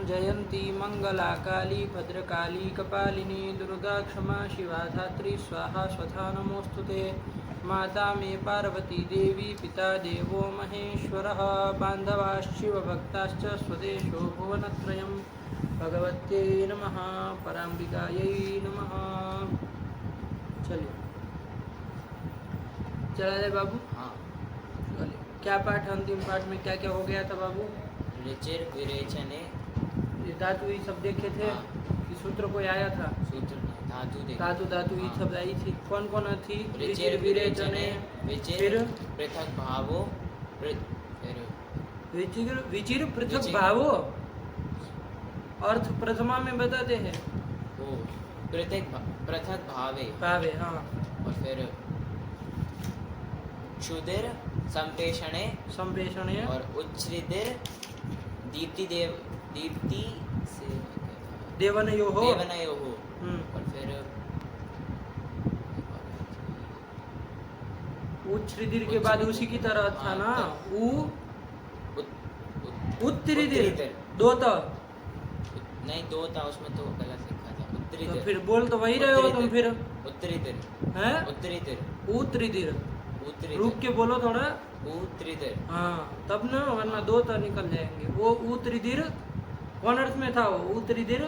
जयंती मंगला काली भद्रकाली कपालिनी दुर्गा क्षमा शिवा धात्री स्वाहा स्वधा नमोस्तुते। माता मे पार्वती देवी पिता देवो महेश्वरः बान्धवाश्चिव भक्ताश्च स्वदेशो भुवनत्रयम्। भगवत्यै नमः पराम्बिकायै नमः। चलिए चला जाए बाबू। हाँ, चलिए क्या पाठ, अंतिम पाठ में क्या क्या हो गया था बाबू? ऋचिर विरेचने ये धातु ये सब देखे थे। हाँ। कि सूत्र कोई आया था? सूत्र नहीं, धातु देखे। धातु धातु ये हाँ। सब आई थी। कौन कौन थी? ऋचिर विरेचने फिर विचिर पृथक भावो फिर विचिर पृथक विचिर। भावो अर्थ प्रथमा में बताते हैं। वो पृथक भावे भावे हाँ। और फिर क्षुदिर संप्रेषणे संप्रेषण और उच्छ्रिदिर दीप्ति से देवनयो हो। देवनयो हो। और फिर उच्छ्रिदिर के बाद उसी की तरह था ना। उत्तरीदिर दो तो नहीं, दो था उसमें तो गलत लिखा था। उत्तरीदिर। तो फिर बोल तो वही रहे हो तुम फिर। उत्तरीदिर हैं? उत्तरीदिर उत्तरीदिर उत्तरीदिर रुक के बोलो थोड़ा। उत्तरीदिर। हाँ तब ना, वरना दो तो निकल जाएंगे। वो उत्तरीदिर कौन अर्थ में था? वो उत्तरीदिर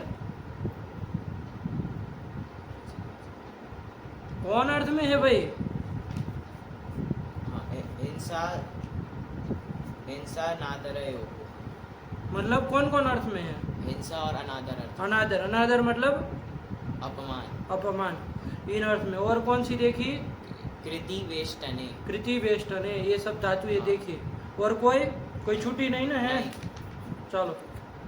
कौन अर्थ में है भाई? हाँ, हिंसा नादरयो। मतलब कौन कौन अर्थ में है? हिंसा और अनादर अर्थ। अनादर। अनादर मतलब अपमान। अपमान, इन अर्थ में। और कौन सी देखी? कृति वेष्टने। कृति वेष्टने, ये सब धातु ये हाँ। देखी। और कोई छुट्टी नहीं ना है? नहीं। चलो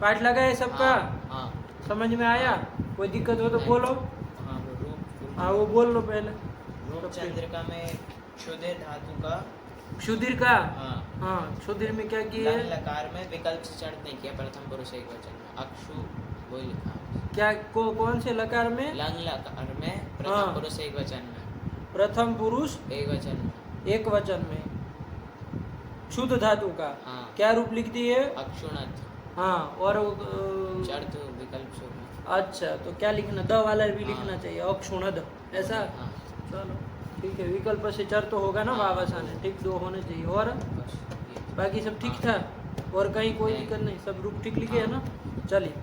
पाठ लगा है सबका? हाँ। समझ में आया? कोई दिक्कत हो तो नहीं। बोलो। हाँ, वो रूप। हाँ वो बोल लो पहले। रूप चंद्रिका में क्षुदिर धातु का। क्षुदिर का? हाँ। हाँ क्षुदिर में क्या किए? लंग लकार में विकल्प से चढ़ नहीं किया, प्रथम पुरुष एक वचन में अक्षु वही लिखा है। क्या कौन से लकार में? लंग लकार में प्रथम हाँ। पुरुष एक वचन में। प्रथम पुरुष एक वचन में। एक वचन में शुद्ध धातु का। हाँ। क्या रूप लिख दिए? अक्षुणत। हाँ। और चढ़ तो विकल्प से में। अच्छा तो क्या लिखना? द वाला भी हाँ। लिखना चाहिए, अक्षुणद ऐसा। हाँ। चलो ठीक है, विकल्प से चर तो होगा ना हाँ। वापस आने। ठीक, दो होने चाहिए। और बस ये। बाकी सब ठीक हाँ। था? और कहीं कोई नहीं। दिक्कत नहीं? सब रूप ठीक लिखे है हाँ। ना? चलिए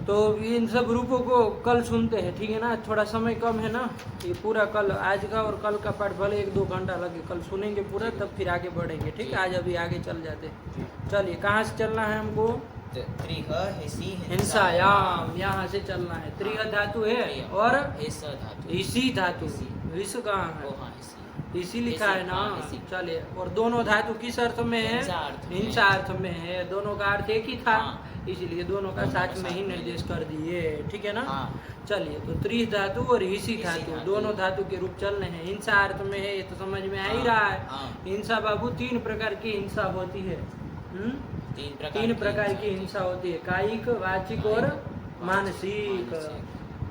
तो इन सब रूपों को कल सुनते हैं, ठीक है ना? थोड़ा समय कम है ना, ये पूरा कल, आज का और कल का पाठ भले 1-2 घंटा लगे, कल सुनेंगे पूरा, तब फिर आगे बढ़ेंगे। ठीक है, आज अभी आगे चल जाते हैं। चलिए कहाँ से चलना है हमको? त्रिह हिसी हिंसायाम, यहाँ से चलना है। त्रिह धातु है और हिस धातु। इसी धातु। हिस कहाँ ओ है? हाँ, हिसी। इसी लिखा है ना? हाँ, इसी। चलिए, और दोनों धातु किस अर्थ में है? हिंसा अर्थ में। हिंसा अर्थ में है। दोनों का अर्थ एक ही था। हाँ। इसीलिए दोनों का दोनों साथ का में साथ ही में निर्देश कर दिए। ठीक है ना? हाँ। चलिए तो त्रि धातु और हिसी हिसी धातु, धातु। दोनों धातु के रूप चलने हैं। हिंसा अर्थ में है, ये तो समझ में आ ही हाँ, रहा है। हाँ। हिंसा बाबू 3 प्रकार की हिंसा होती है। 3 प्रकार की हिंसा होती है, कायिक, वाचिक और मानसिक,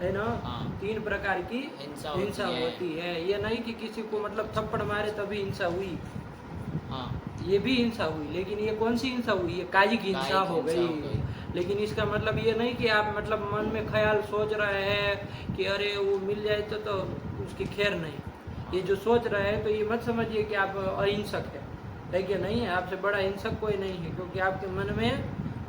है ना? हाँ। 3 प्रकार की हिंसा हिंसा होती है। होती है। ये नहीं कि किसी को मतलब थप्पड़ मारे तभी हिंसा हुई, हाँ। ये भी हिंसा हुई, लेकिन ये कौन सी हिंसा हुई? ये कायिक हिंसा हो गई। लेकिन इसका मतलब ये नहीं कि आप मतलब मन में ख्याल सोच रहे हैं कि अरे वो मिल जाए तो उसकी खैर नहीं। ये जो सोच रहे हैं तो ये मत समझिए कि आप अहिंसक है कि नहीं है। आपसे बड़ा हिंसक कोई नहीं है, क्योंकि आपके मन में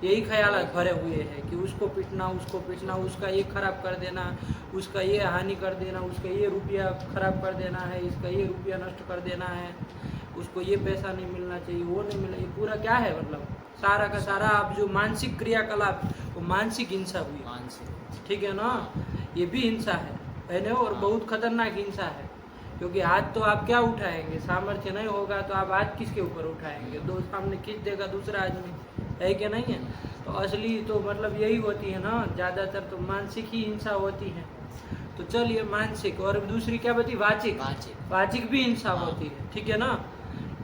यही ख्याल भरे हुए हैं कि उसको पीटना, उसका ये खराब कर देना, उसका ये हानि कर देना, उसका ये रुपया खराब कर देना है, इसका ये रुपया नष्ट कर देना है, उसको ये पैसा नहीं मिलना चाहिए, वो नहीं मिलना। ये पूरा क्या है? मतलब सारा का सारा आप जो मानसिक क्रियाकलाप, वो मानसिक हिंसा हुई। ठीक है ना? ये भी हिंसा है ना? और बहुत खतरनाक हिंसा है, क्योंकि हाथ तो आप क्या उठाएंगे? सामर्थ्य नहीं होगा तो आप हाथ किसके ऊपर उठाएंगे? दो सामने खींच देगा दूसरा आदमी, है कि नहीं है? तो असली तो मतलब यही होती है ना, ज़्यादातर तो मानसिक ही हिंसा होती है। तो चलिए मानसिक, और दूसरी क्या बची? वाचिक। वाचिक भी हिंसा होती है, ठीक है ना?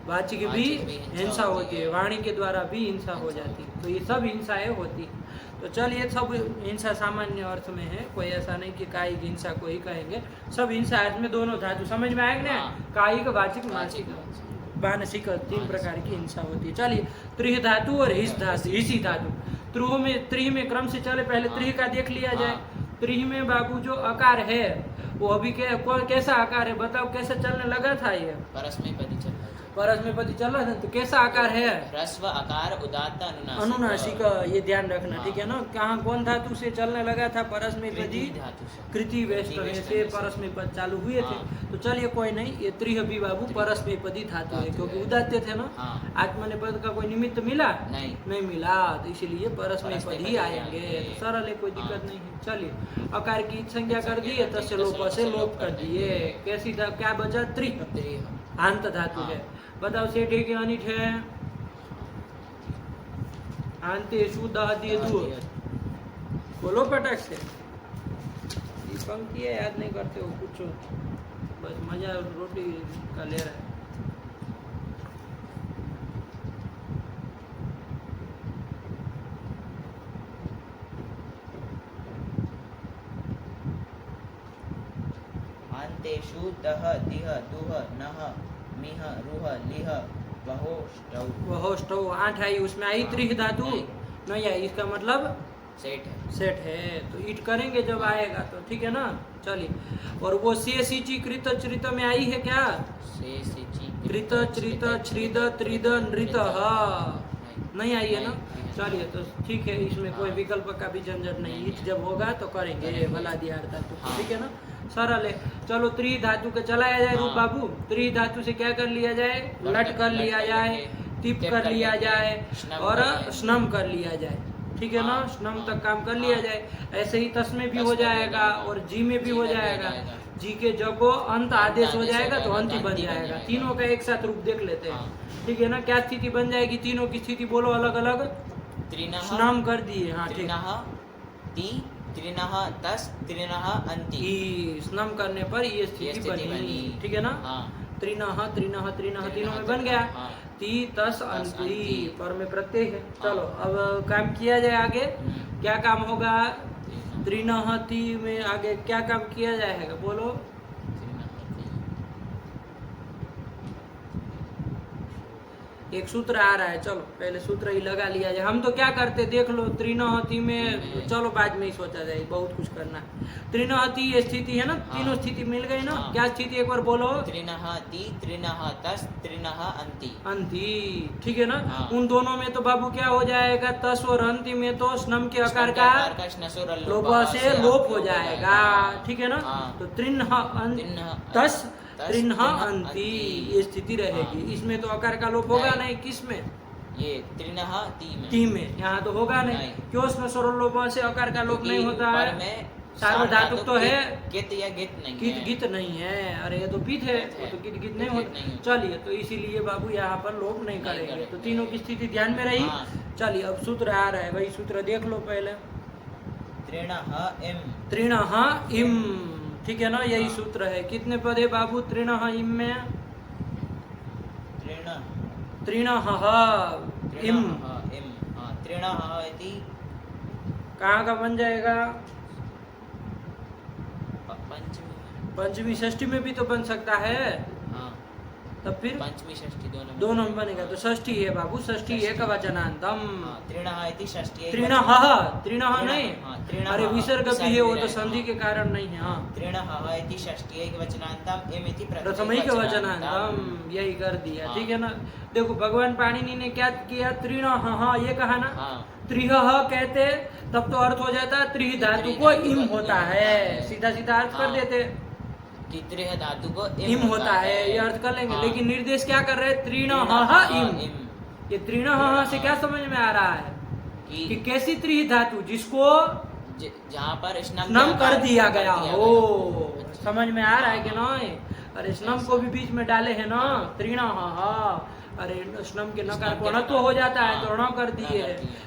वाचिक भी हिंसा होती है, वाणी के द्वारा भी हिंसा हो जाती है। तो ये सब हिंसाएं होती हैं। तो चलिए सब हिंसा सामान्य अर्थ में है, कोई ऐसा नहीं कि कायिक हिंसा को ही कहेंगे। सब हिंसा अर्थ में दोनों धातु समझ में आएंगे ना? कायिक, वाचिक, मानसिक। मानसिक 3 प्रकार की हिंसा होती है। चलिए, त्रिह धातु और हिसी धातु। त्रिह में क्रम से चले, पहले त्रिह का देख लिया जाए। त्रिह में बाबू जो आकार है वो अभी कैसा आकार है बताओ, कैसे चलने लगा था ये? परस्मैपदी चल रहा है। परस्मैपदी चल रहा था, तो कैसा आकार है? ह्रस्व आकार उदात्त अनुनासिक, ये ध्यान रखना, ठीक है ना। कहाँ कौन धातु से चलने लगा था? परस्मैपदी धातु से। कृति वेष्टने से परस्मैपद चालू हुए थे। तो चलिए कोई नहीं, ये त्रिह भी बाबू परस्मैपदी धातु है, क्योंकि उदात्त थे ना। आत्मनेपद का कोई निमित्त मिला? नहीं मिला, तो इसीलिए परस्मैपद ही आएंगे। तो सरल है, कोई दिक्कत नहीं है। चलिए, अकार की संज्ञा कर दिए, तस्य लोप से लोप कर दिए। कैसी था, क्या बचा? त्रिह हांत धातु है। बताओ सेठ है कि अनिट है? आंतेषु दह दिए दू, बोलो पटक से। ये पंक्ति है, याद नहीं करते हो, पूछो, बस मजा रोटी का ले रहा है। आंतेषु दह दिह दुह नह मिह रुह लिह वहोष्टौ 8 आई, उसमें आई त्रिह धातु नहीं आई, इसका मतलब सेठ है। तो ईट करेंगे जब आएगा तो, ठीक है ना। चलिए, और वो से सिची कृत चरित में आई है क्या? कृत चरित छ्रिद त्रिद नृत नहीं आई है ना। चलिए, तो ठीक है, इसमें कोई विकल्प का भी झंझट नहीं। ईट जब होगा तो करेंगे भला दिहाड़ धातु, ठीक है ना, सरल है। चलो, त्रि धातु का चलाया जाए रूप बाबू। त्रि धातु से क्या कर लिया जाए? लट कर लिया जाए, तिप कर लिया जाए और स्नम कर लिया जाए, ठीक है ना। स्नम तक काम कर लिया जाए। ऐसे ही तस में भी हो जाएगा और जी में भी हो जाएगा। जी के जब को अंत आदेश हो जाएगा तो अंत ही बन जाएगा। तीनों का एक साथ रूप देख लेते हैं, ठीक है ना। क्या स्थिति बन जाएगी? तीनों की स्थिति बोलो अलग अलग। स्नम कर दिए, हाँ ठीक। त्रिनः तस् त्रिनः अंति, स्नम करने पर ये स्थिति बनी, ठीक है ना। त्रिनः त्रिनः त्रिनः तीनों में बन गया। ती तस अंति, पर में प्रत्यय है। चलो, अब काम किया जाए आगे। क्या काम होगा? त्रिनः ती में आगे क्या काम किया जाएगा बोलो। एक सूत्र आ रहा है, चलो पहले सूत्र ही लगा लिया जाए। हम तो क्या करते देख लो, त्रिनहति में चलो बाद में ही सोचा जाए, बहुत कुछ करना है। त्रिनहति ये स्थिति है ना, तीनों स्थिति मिल गई ना। क्या स्थिति एक बार बोलो? त्रिनहति त्रिनः तस् त्रिनः अंति, अंति, ठीक है ना। उन दोनों में तो बाबू क्या हो जाएगा? तस और अंति में तो स्नम के आकार का लोप से लोप हो जाएगा, ठीक है ना। तो त्रिनः तस त्रिनः अंति ये स्थिति रहेगी। इसमें तो आकार का लोप होगा नहीं। किसमें? ये त्रिनः ती में। यहाँ तो होगा नहीं। क्यों? इसमें सरल लोपों से आकार का लोप नहीं होता है। सार्वधातुक तो है, गित या गित नहीं है। गित नहीं है, अरे ये तो पित है, वो तो गित गित नहीं होता। चलिए, तो इसीलिए बाबू यहाँ पर लोप नहीं करेंगे। तो तीनों की स्थिति ध्यान में रही। चलिए, अब सूत्र आ रहा है, वही सूत्र देख लो पहले। त्रिणः इम, ठीक है ना, यही सूत्र है। कितने पद है बाबू त्रिणः इम में? त्रिणः इम, कहाँ का बन जाएगा? पंचमी षष्ठी में भी तो बन सकता है। तब फिर पंचमी षष्ठी दोनों में बनेगा। तो षष्ठी है बाबू, षष्ठी एक वचनांतम। त्रिणः त्रिणः नहीं, अरे विसर्ग भी है, वो तो संधि के कारण नहीं है। प्रथम ही का वचनांतम, यही कर दिया, ठीक है ना। देखो, भगवान पाणिनि ने क्या किया? त्रिणः ये कहा ना। त्रिह कहते तब तो अर्थ हो जाता त्रिह धातु को इम होता है, सीधा सीधा अर्थ कर देते। त्रिह धातु को इम होता है, ये अर्थ कर लेंगे। लेकिन निर्देश क्या कर रहे हैं? त्रिणः इम। ये त्रिणः से क्या समझ में आ रहा है कि कैसी त्रिह धातु जिसको जहाँ पर स्नम कर दिया गया हो। समझ में आ रहा है कि नहीं? अरे स्नम को भी बीच में डाले है ना, त्रिणः। अरे स्नम के नकार को न तो हो जाता है तो ण कर दिए,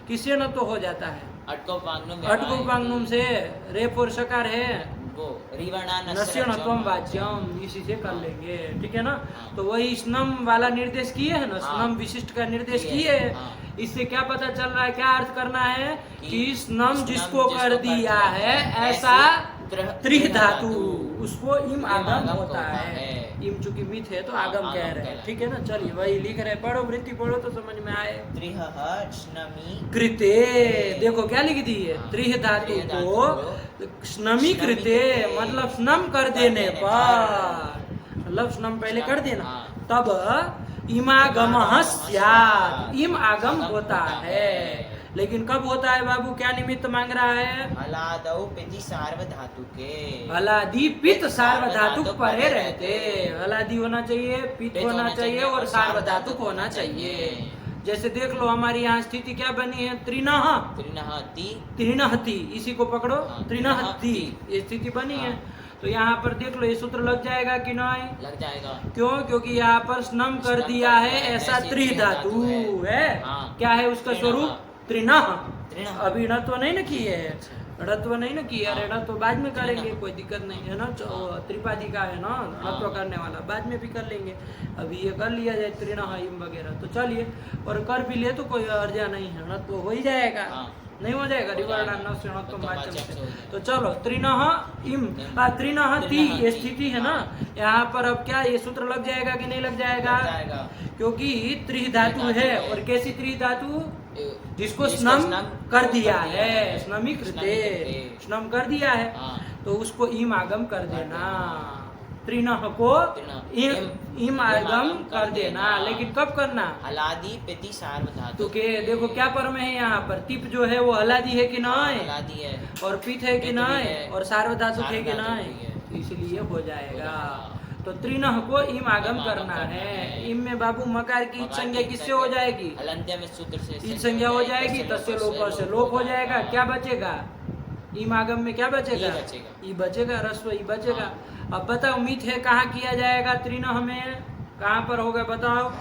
किससे न तो हो जाता है? अटकोपांगनुम से। रेप और सकार है नस्यणत्वम वाच्यम, इसी से कर लेंगे, ठीक है ना। तो वही स्नम वाला निर्देश किए है ना, स्नम विशिष्ट का निर्देश किए है। इससे क्या पता चल रहा है? क्या अर्थ करना है कि स्नम जिसको कर दिया है ऐसा त्रिह धातु, उसको इम आगम होता है। इम चूंकि मिथ है तो हाँ, आगम कह आगम रहे कह हैं, रहे ठीक है ना। चलिए वही लिख रहे हैं, पढ़ो वृत्ति पढ़ो तो समझ में आए। त्रिह स्नमी कृते, देखो क्या लिख दी है, हाँ, त्रिह धातु त्रिह धातु को स्नमी कृते, कृते, मतलब स्नम कर देने पर, मतलब स्नम पहले कर देना, हाँ। तब इमागम स्यात्, इम आगम होता है। लेकिन कब होता है बाबू, क्या निमित्त मांग रहा है, हलादौ पिति सार्वधातुके, हलादि पित्त सार्वधातुक परे रहते, हलादि होना चाहिए, पित्त होना चाहिए और सार्वधातुक होना चाहिए। जैसे देख लो हमारी यहाँ स्थिति क्या बनी है, त्रिनः त्रिनहति, त्रिनहति, इसी को पकड़ो, हाँ, त्रिनहति, त्रिनहति। ये स्थिति बनी है। हाँ। तो यहाँ पर देख लो ये सूत्र लग जाएगा कि नहीं, लग जाएगा। क्यों, क्योंकि यहाँ पर स्नम कर स्नम दिया कर है, दिया है, ऐसा ऐसी त्रिधातु त्रिधातु है। हाँ। क्या है उसका त्रिनः। स्वरूप, त्रिनः। त्रिनः। अभी णत्व नहीं ना किए है, णत्व नहीं ना किया, हाँ। णत्व बाद में करेंगे, त्रिनः। कोई दिक्कत नहीं है ना। हाँ। त्रिपादी का है ना णत्व हाँ। करने वाला, बाद में भी कर लेंगे, अभी ये कर लिया जाए त्रिनः इम वगैरह। तो चलिए, और कर भी ले तो कोई अर्जा नहीं है, णत्व हो ही जाएगा, हाँ। नहीं हो जाएगा, हो रिवर्णाम जाएगा। नस्य णत्वम तो वाच्यम वाच्यम से। से हो जाएगा। तो चलो त्रिनः इम, त्रिनः ति, त्रिनः ये ति। स्थिति है ना, हाँ। यहाँ पर अब क्या ये सूत्र लग जाएगा कि नहीं लग जाएगा, लग जाएगा। क्योंकि त्रिधातु त्रिधातु है, है। और कैसी त्रिधातु, जिसको जिसको स्नम स्नम कर दिया कर दिया है, है, स्नमी कृते, स्नमी स्नम कर दिया है, हाँ। तो उसको इम आगम कर देना, त्रिनः को त्रिनः, इम आगम कर देना। लेकिन कब करना, हलादि पिति सार्वधातु, तो के देखो क्या पर में है यहाँ पर, तिप जो है वो हलादी है कि नहीं, हलादि है, और पित है कि पित भी नहीं, है, और सार्वधातुक है कि सार्वधातुक नहीं, भी है। तो इसलिए हो जाएगा। जाएगा। तो त्रिनः को इम आगम इम आगम करना करना है। है। इम में बाबू मकार की मकार संज्ञा की किससे हो जाएगी, हलंत्य में सूत्र से ईद संज्ञा हो जाएगी, तस्य लोप से लोप हो जाएगा। क्या बचेगा, इम आगम में क्या बचेगा, ई बचेगा। ई बचेगा, रस्व ई बचेगा। हाँ। अब बताओ मिथ है कहाँ किया जाएगा, त्रिनः में कहाँ पर होगा बताओ,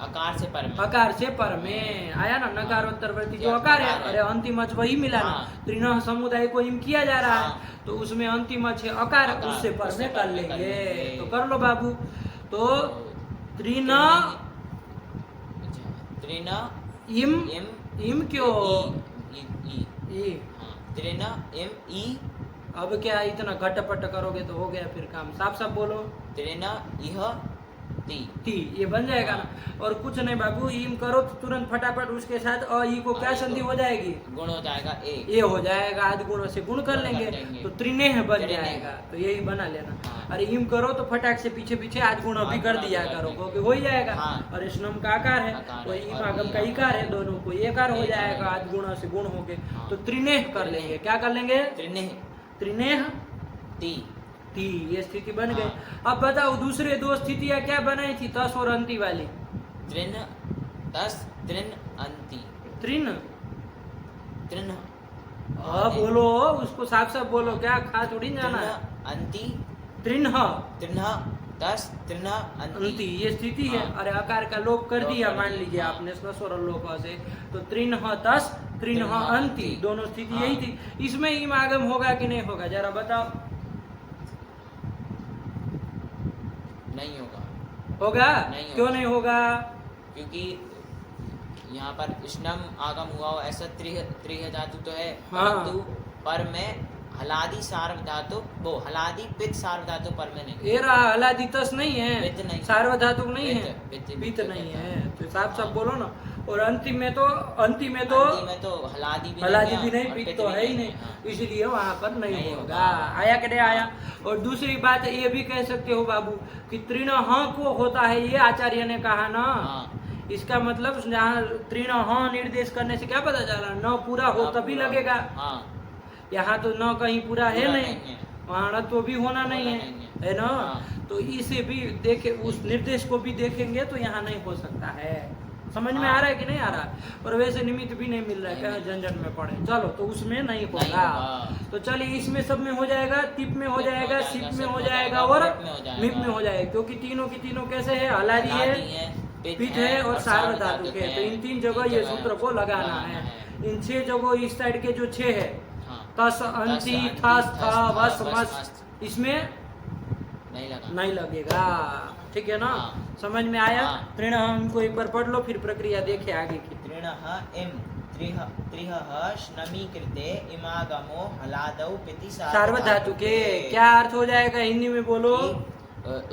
अकार से पर में, अकार से पर में आया ना, नकारोत्तरवर्ती जो हाँ। अकार है, अकार है। अरे अंतिम अच वही मिला ना, हाँ। त्रिनः समुदाय को इम किया जा रहा है, हाँ। तो उसमें अंतिम अच है अकार, अकार, उससे पर उससे में पर कर में कर लेंगे। लेंगे। तो कर लो बाबू, तो त्रिनः त्रिनः इम, इम, इम क्यों, ई, ई, हाँ, त्रिनः इम ई, अब क्या इतना घटपट करोगे तो हो गया फिर काम, साफ साफ बोलो, त्रिनः इह ती, ती, ये बन जाएगा ना। और कुछ नहीं बाबू, इम करो तो तुरंत फटाफट उसके साथ अ ई को क्या संधि हो जाएगी, गुण हो जाएगा ए, ये हो जाएगा, आदि गुणों से गुण कर गुण कर लेंगे, लेंगे। तो त्रिनेह बन त्रिनेह। जाएगा। तो यही बना लेना। हाँ। अरे इम करो तो फटाक से पीछे पीछे आदि गुण भी कर दिया करो, क्योंकि हो ही जाएगा। हाँ। और स्नम का आकार है, आकार तो है, इम और आगम ई का इकार है, आगम। दोनों को एकार हो एकार जाएगा, है। आदि गुणों से गुण हो गए, हाँ। तो त्रिनेह कर त्रिनेह। लेंगे। क्या कर लेंगे, त्रिनेह त्रिनेह ती, ती, ये स्थिति बन गई। हाँ। अब बताओ दूसरे दो स्थितियां क्या बनाई थी, तस और अंति वाली, त्रिन तस त्रिन अंति, त्रिन, त्रिन हाँ बोलो, उसको साफ साफ बोलो, क्या खास उड़ी जाना है, अंति, त्रिन्ह त्रिन तस त्रिन अंति, अंति, ये स्थिति है। हाँ। अरे आकार का लोप कर लोप दिया, कर मान दिया, लीजिए हाँ। आपने स्वर लोप से, तो त्रिन्ह तस त्रिन्ह त्रिन्ह अंति, अंति। दोनों स्थिति हाँ। यही थी। इसमें इम आगम होगा कि नहीं होगा, जरा बताओ, नहीं होगा, होगा, नहीं क्यों होगा। नहीं होगा, क्योंकि यहाँ पर स्नम आगम हुआ हो, ऐसा त्रिह धातु तो है, हाँ। परंतु पर में हलादि सार्वधातु, वो हलादि पित सार्वधातु पर में नहीं, ये रहा हलादि तस नहीं पित्त है, नहीं। सार्वधातुक नहीं है, पित्त- पित्त नहीं पित्त है, तो साफ साफ हाँ। बोलो ना। और अंतिम में तो अंति में तो हलादि भी हलादी है भी नहीं, और पित्त पित्त तो भी है ही नहीं, है, हाँ। इसलिए वहां पर नहीं नहीं होगा। होगा। आया कि नहीं आया। और दूसरी बात ये भी कह सकते हो बाबू कि त्रिनः को होता है, ये आचार्य ने कहा ना, हाँ। इसका मतलब जहाँ त्रिनः निर्देश करने से क्या पता चला, न पूरा हो हाँ, तभी पूरा लगेगा। हाँ, यहाँ तो न कहीं पूरा है पूरा नहीं, नहीं है। वहाँ तो भी होना नहीं होना है, नहीं है ना। हाँ। तो इसे भी देखे, उस निर्देश को भी देखेंगे तो यहाँ नहीं हो सकता है। समझ में हाँ। आ रहा है कि नहीं आ रहा है। और वैसे निमित्त भी नहीं मिल रहा है, नहीं कहीं मिल झंझट में पड़े, चलो तो उसमें नहीं नहीं होगा। होगा। तो चलिए इसमें सब में हो जाएगा, तिप में हो तिप में जाएगा, हो सिप जाएगा, में हो सिप में जाएगा हो और जाएगा, मिप में हो जाएगा। मिप में हो जाएगा, क्योंकि तीनों की तीनों कैसे है, हलादी हलादि है, है, पित है और सार्वधातुक है। तो इन तीन जगह ये सूत्र को लगाना लगाना है। इन 6 जगह इस साइड के जो 6 है, हाँ। तस अंति थस थ वस मस, इसमें नहीं लगा, नहीं लगेगा, ठीक है ना। हाँ। समझ में आया। हाँ। त्रिण इनको एक बार पढ़ लो, फिर प्रक्रिया देखे आगे की। त्रिणः इम, त्रिह श्नमीकृते इमागमो हलादौ पिति सार्वधातुके। क्या अर्थ हो जाएगा हिंदी में बोलो?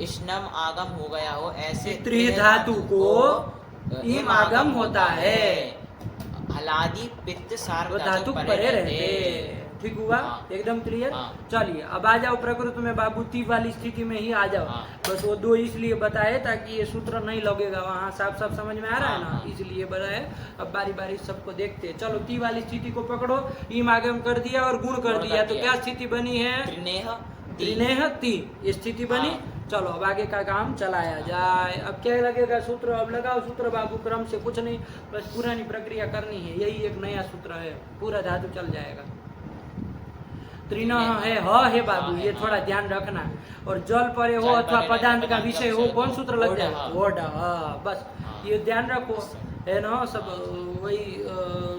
इष्णम आगम हो गया हो ऐसे त्रिधातु को इम आगम होता है। हलादि पित्त धातु परे रहते। ठीक हुआ? हाँ। एकदम क्लियर। हाँ। चलिए अब आ जाओ प्रकृति में बाबू, ती वाली स्थिति में ही आ जाओ। हाँ। बस वो दो इसलिए बताए ताकि ये सूत्र नहीं लगेगा वहाँ, साफ साफ समझ में आ रहा है ना, हाँ। इसलिए बताए। अब बारी बारी सबको देखते हैं। चलो ती वाली स्थिति को पकड़ो, इम आगम कर दिया और गुण कर दिया, तो क्या स्थिति बनी है? त्रिनेह त्रिनेह ती, ये स्थिति बनी। हाँ। चलो अब आगे का काम चलाया जाए। अब क्या लगेगा सूत्र? अब लगाओ सूत्र बाबू, क्रम से कुछ नहीं, बस पुरानी प्रक्रिया करनी है। यही एक नया सूत्र है, पूरा धातु चल जाएगा। त्रिनः है, ह है बाबू, ये थोड़ा ध्यान रखना। और जल परे हो अथवा पदांत का विषय हो, कौन सूत्र लग जाएगा? ओड। बस ये ध्यान रखो, है ना। सब वही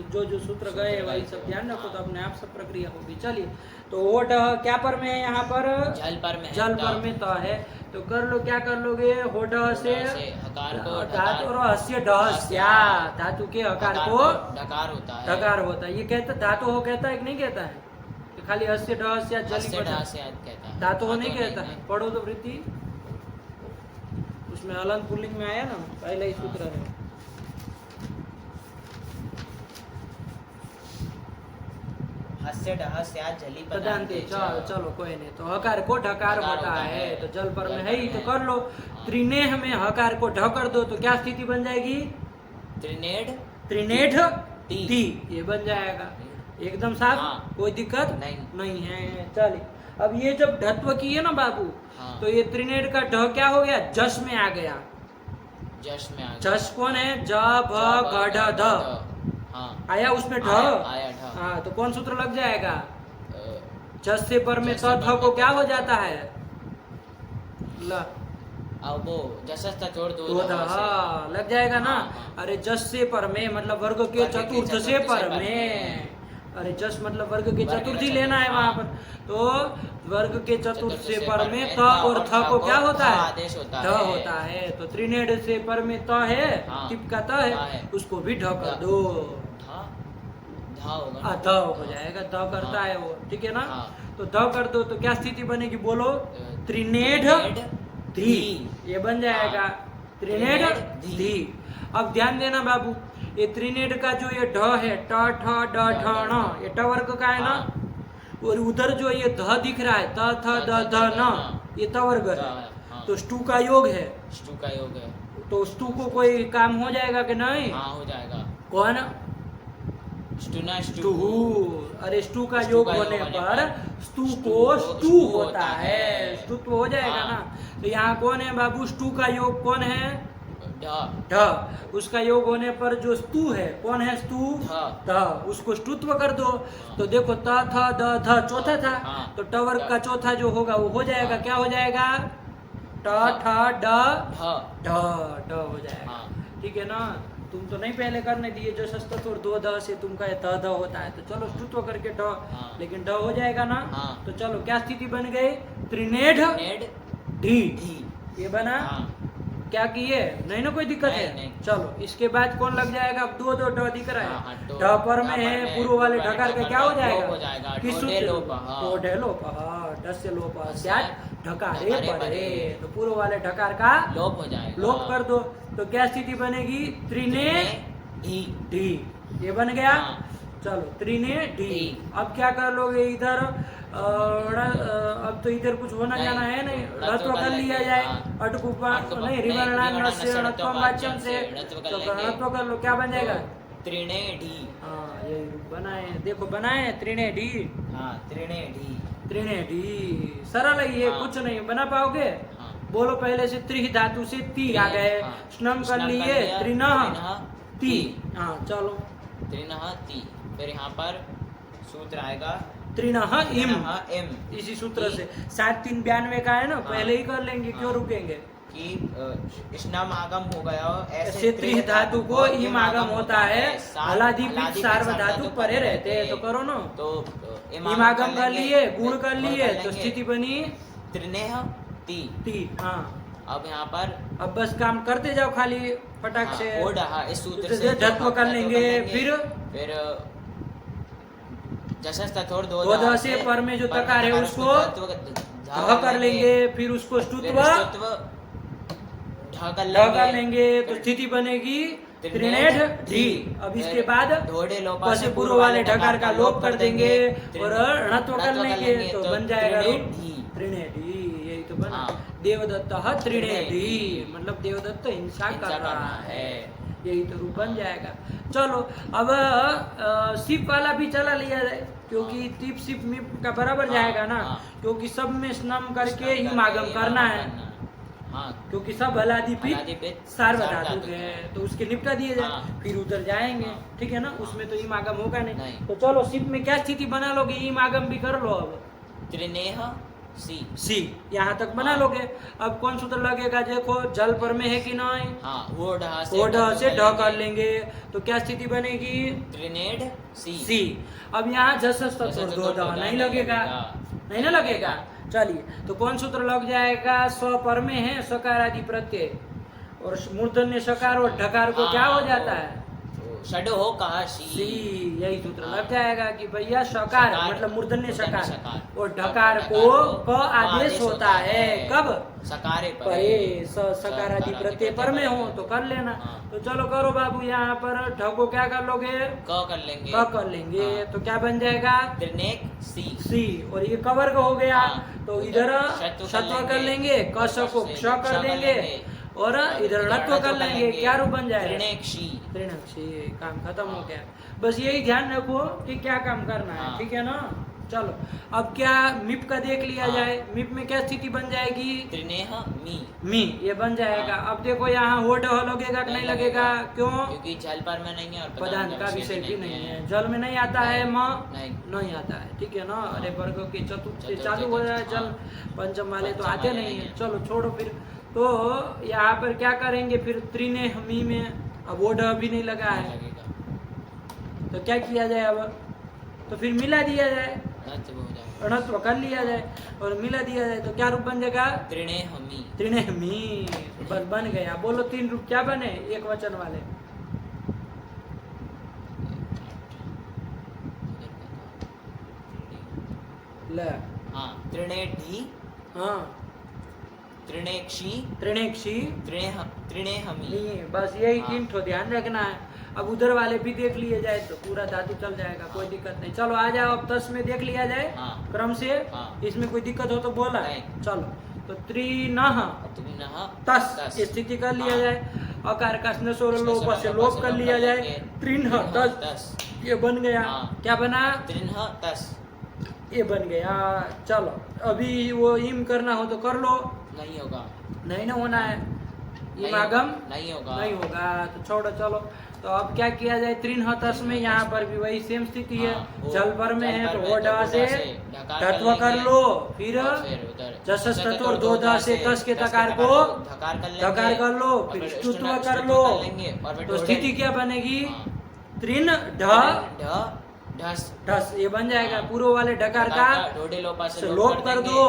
जो सूत्र गए वही सब ध्यान रखो, तो अपने आप सब प्रक्रिया होगी। चलिए तो ओड क्या पर में है? यहाँ पर जल पर में, जल पर में तो है, तो कर लो। क्या कर लोगे? होड से हकार को धातु और हस्य ढस्या, धातु के हकार को ढकार होता है। ढकार होता है। ये कहता धातु हो कहता है कि नहीं कहता है? खाली हस्य ढस्या जली हस्य पड़ा ढस्य कहता है, धातु हो नहीं धातु कहता है। पढ़ो तो वृत्ति, उसमें हलंत पुल्लिंग में आया ना, पहले ही सूत्र है। हस्य ढस्य जली पदांते। चलो कोई नहीं, तो हकार को ढकार होता है, तो जल पर में है ही, तो कर लो। त्रिनेह में हकार को ढ कर दो, तो क्या स्थिति बन जाएगी? त्रिनेढ़ त्रिनेढ़ ती। ती, ये बन जाएगा। एकदम साफ। हाँ। कोई दिक्कत नहीं है। चलिए अब ये जब ढत्व की है ना बाबू, हाँ। तो ये त्रिनेढ़ का ढ क्या हो गया? जस में आ गया। जश में आ गया। जस कौन है? ज भ ग ढ ध। हाँ। आया उसमें ढ। आया ढ। हाँ, तो कौन सूत्र लग जाएगा? जस से पर में त थ को क्या हो जाता है? ल अब वो जसस्ता छोड़ दो, दो ध, हाँ, लग जाएगा ना। हाँ। अरे जस से पर में मतलब वर्ग के चतुर्थ से पर में। अरे जस मतलब वर्ग के चतुर्थी लेना है वहां पर, तो वर्ग के चतुर्थ से पर में त और थ को क्या होता है? आदेश होता ढ होता है। तो त्रिनेढ़ से पर में त है, हाँ। टिप का त है, उसको भी ढ कर दो। धा होगा। ध हो जाएगा, ध करता है वो, ठीक है ना। हाँ। तो ध कर दो, तो क्या स्थिति बनेगी? बोलो। त्रिनेढ़ धी, ये बन जाएगा। त्रिनेढ़ धी। अब ध्यान देना बाबू, ये त्रिनेढ़ का जो ये ढ है, ट ठ ड ढ ण, ये ट वर्ग का है ना। और उधर जो ये ध दिख रहा है, त थ द ध न, ये त वर्ग है। तो स्टू का योग है। स्टू का योग है, तो स्टू को कोई काम हो जाएगा कि नहीं? हाँ हो जाएगा। कौन? स्टूना स्टू। अरे स्टू का योग होने पर स्टू को स्टू होता है, स्टूत्व हो जाएगा ना। तो यहाँ कौन है बाबू? स्टू का योग कौन है? ढ। उसका योग होने पर जो स्तु है, कौन है? स्तु ध। उसको स्तुत्व कर दो, तो देखो त थ द ध चौथा था, तो ट वर्ग का चौथा जो होगा वो हो जाएगा। क्या हो जाएगा? ट ठ ड ढ हो जाएगा। ठीक है ना। तुम तो नहीं पहले करने दिए जो सस्तत्व और दो ध से तुमका त ध होता है, तो चलो स्तुत्व करके ढ, लेकिन ढ हो जाएगा ना। तो चलो क्या स्थिति बन गई? त्रिनेढ़ ढी, ये बना। क्या किए? नहीं ना कोई दिक्कत है? नहीं। चलो इसके बाद कौन लग जाएगा? अब दो दो ढ दिख रहा है, ढ पर में है, पूर्व वाले ढकार का क्या हो जाएगा? किस सूत्र? टोढ़े लोप, ढ से लोप ढकारे परे, तो पूर्व वाले ढकार का लोप हो जाएगा, लोप कर दो। तो क्या स्थिति बनेगी? त्रिने ढी, ये बन गया। चलो त्रिने ढी। अब क्या कर लोगे इधर? अब तो इधर कुछ होना जाना है नहीं, ऋत्व कर लिया जाए। अटकुपा नहीं, रिवर्णान नस्य णत्वम वाच्यम से, तो ऋत्व कर लो। क्या बन जाएगा? त्रिणे ढी। हाँ ये बनाए, देखो बनाए त्रिने ढी। हाँ त्रिणे ढी, त्रिने ढी सरल है ये, कुछ नहीं बना पाओगे। बोलो पहले से त्रि धातु से ती आ गए, स्नम कर लिए, त्रिनः ती। हाँ चलो त्रिनः ती। फिर यहाँ पर सूत्र आएगा त्रिनः इम, इम। इसी सूत्र से 7-3-92 का है ना, पहले ही कर लेंगे, क्यों रुकेंगे? कि स्नम आगम हो गया, ऐसे त्रि धातु को इम आगम होता है, हलाधिपित सार्वधातु परे रहते हैं। तो करो ना, तो इम आगम कर लिए, गुण कर लिए, तो स्थिति बनी त्रिनेह ती। ती। हाँ अब यहाँ पर अब बस काम करते जाओ खाली फटाक से। हो रहा इस सूत्र से से ढत्व कर लेंगे, फिर जशस तथोर दो दो ध से पर में जो तकार है उसको ध कर लेंगे, फिर उसको स्तुत्व ढ कर लेंगे तो स्थिति बनेगी त्रिनेठ ढी। अब इसके बाद ढोड़े लोपा पसे पूर्व वाले ढकार का लोप कर देंगे और णत्व कर लेंगे तो बन जाएगा रूप त्रिनेठी। यही तो बना देवदत्त त्रिनेठी, मतलब देवदत्त हिंसा कर रहा है, यही तो रूप बन जाएगा। चलो अब सिप वाला भी चला लिया जाए, क्योंकि तिप सिप मिप का बराबर जाएगा ना, क्योंकि सब में स्नम करके ही मागम करना है, क्योंकि सब हलादिपित सार्वधातुक है, तो उसके निपटा दिए जाए फिर उधर जाएंगे। ठीक है ना, उसमें तो इमागम होगा नहीं। तो चलो सिप में क्या स्थिति बना लोगे, इमागम भी कर लो। अब त्रिनेह सी यहाँ तक बना लोगे। अब कौन सूत्र लगेगा, देखो जल पर में है कि नहीं, वो ढ से ढ कर लेंगे तो क्या स्थिति बनेगी, त्रिनेठ सी। अब यहाँ जसस तत्व दो ध नहीं लगेगा, नहीं ना लगेगा। चलिए तो कौन सूत्र लग जाएगा, स पर में है सकार आदि प्रत्यय और मूर्धन्य सकार और ढकार को क्या हो जाता है, षड हो कहा सी। यही सूत्र लग जाएगा कि भैया सकार मतलब मूर्धन्य सकार और ढकार को क आदेश होता है, कब, सकारे परे सकार आदि प्रत्यय पर में हो तो कर लेना। तो चलो करो बाबू, यहाँ पर ढ को क्या कर लोगे, क कर लेंगे, तो क्या बन जाएगा त्रिनेक सी। और ये कवर्ग हो गया, तो इधर शत्व कर लेंगे, क को क्ष कर देंगे और इधर णत्व कर लेंगे, क्या रूप बन जाएगा, त्रिणक्षी। काम खत्म हो गया। बस यही ध्यान रखो कि क्या काम करना है। ठीक है ना। चलो अब क्या मिप का देख लिया जाए। मिप में क्या स्थिति बन जाएगी, त्रिनेह मी ये बन जाएगा। अब देखो यहाँ हो ढ लगेगा कि नहीं लगेगा, क्यों, क्योंकि जल पर में नहीं है और पदार्थ का विषय भी नहीं है, जल में नहीं आता है, म नहीं आता है। ठीक है ना। अरे वर्ग के चतुर्थ से चालू हो जाए, जल पंचम वाले तो आते नहीं है। चलो छोड़ो फिर। तो यहाँ पर क्या करेंगे फिर, त्रिनेह मी में अब वो ढ भी नहीं लगा है, तो क्या किया जाए, अब तो फिर मिला दिया जाए, णत्व कर लिया जाए और मिला दिया जाए तो क्या रूप बन जाएगा, त्रिनेहमी। बस बन गया। बोलो तीन रूप क्या बने एक वचन वाले, ले त्रिनेठी, हाँ त्रिनेक्षी, त्रिनेहमी। बस यही तीन ठो ध्यान रखना है। अब उधर वाले भी देख लिए जाए तो पूरा धातु चल जाएगा, कोई दिक्कत नहीं। चलो आ जाओ, अब 10 में देख लिया जाए क्रम से। इसमें कोई दिक्कत हो तो बोला है। चलो तो त्रिनह तस स्थिति कर लिया जाए, अकार का स्वर लोप से लोप कर लिया जाए, त्रिनह तस ये बन गया। क्या बना, त्रिनह तस ये बन गया। चलो अभी वो इम करना हो तो कर लो, नहीं होगा, नहीं ना होना है, इमागम नहीं होगा तो छोड़ो। चलो तो अब क्या किया जाए, त्रिनह तस में यहाँ पर भी वही सेम स्थिति है, जल पर में है तो वो ढ से ढत्व कर लो, फिर जसस तत्व और दो ध से कस के तकार को धकार कर लो, फिर स्तुत्व कर लो, तो स्थिति क्या बनेगी, त्रिन ढ ढस ये बन जाएगा। पूर्व वाले ढकार का लोप कर दो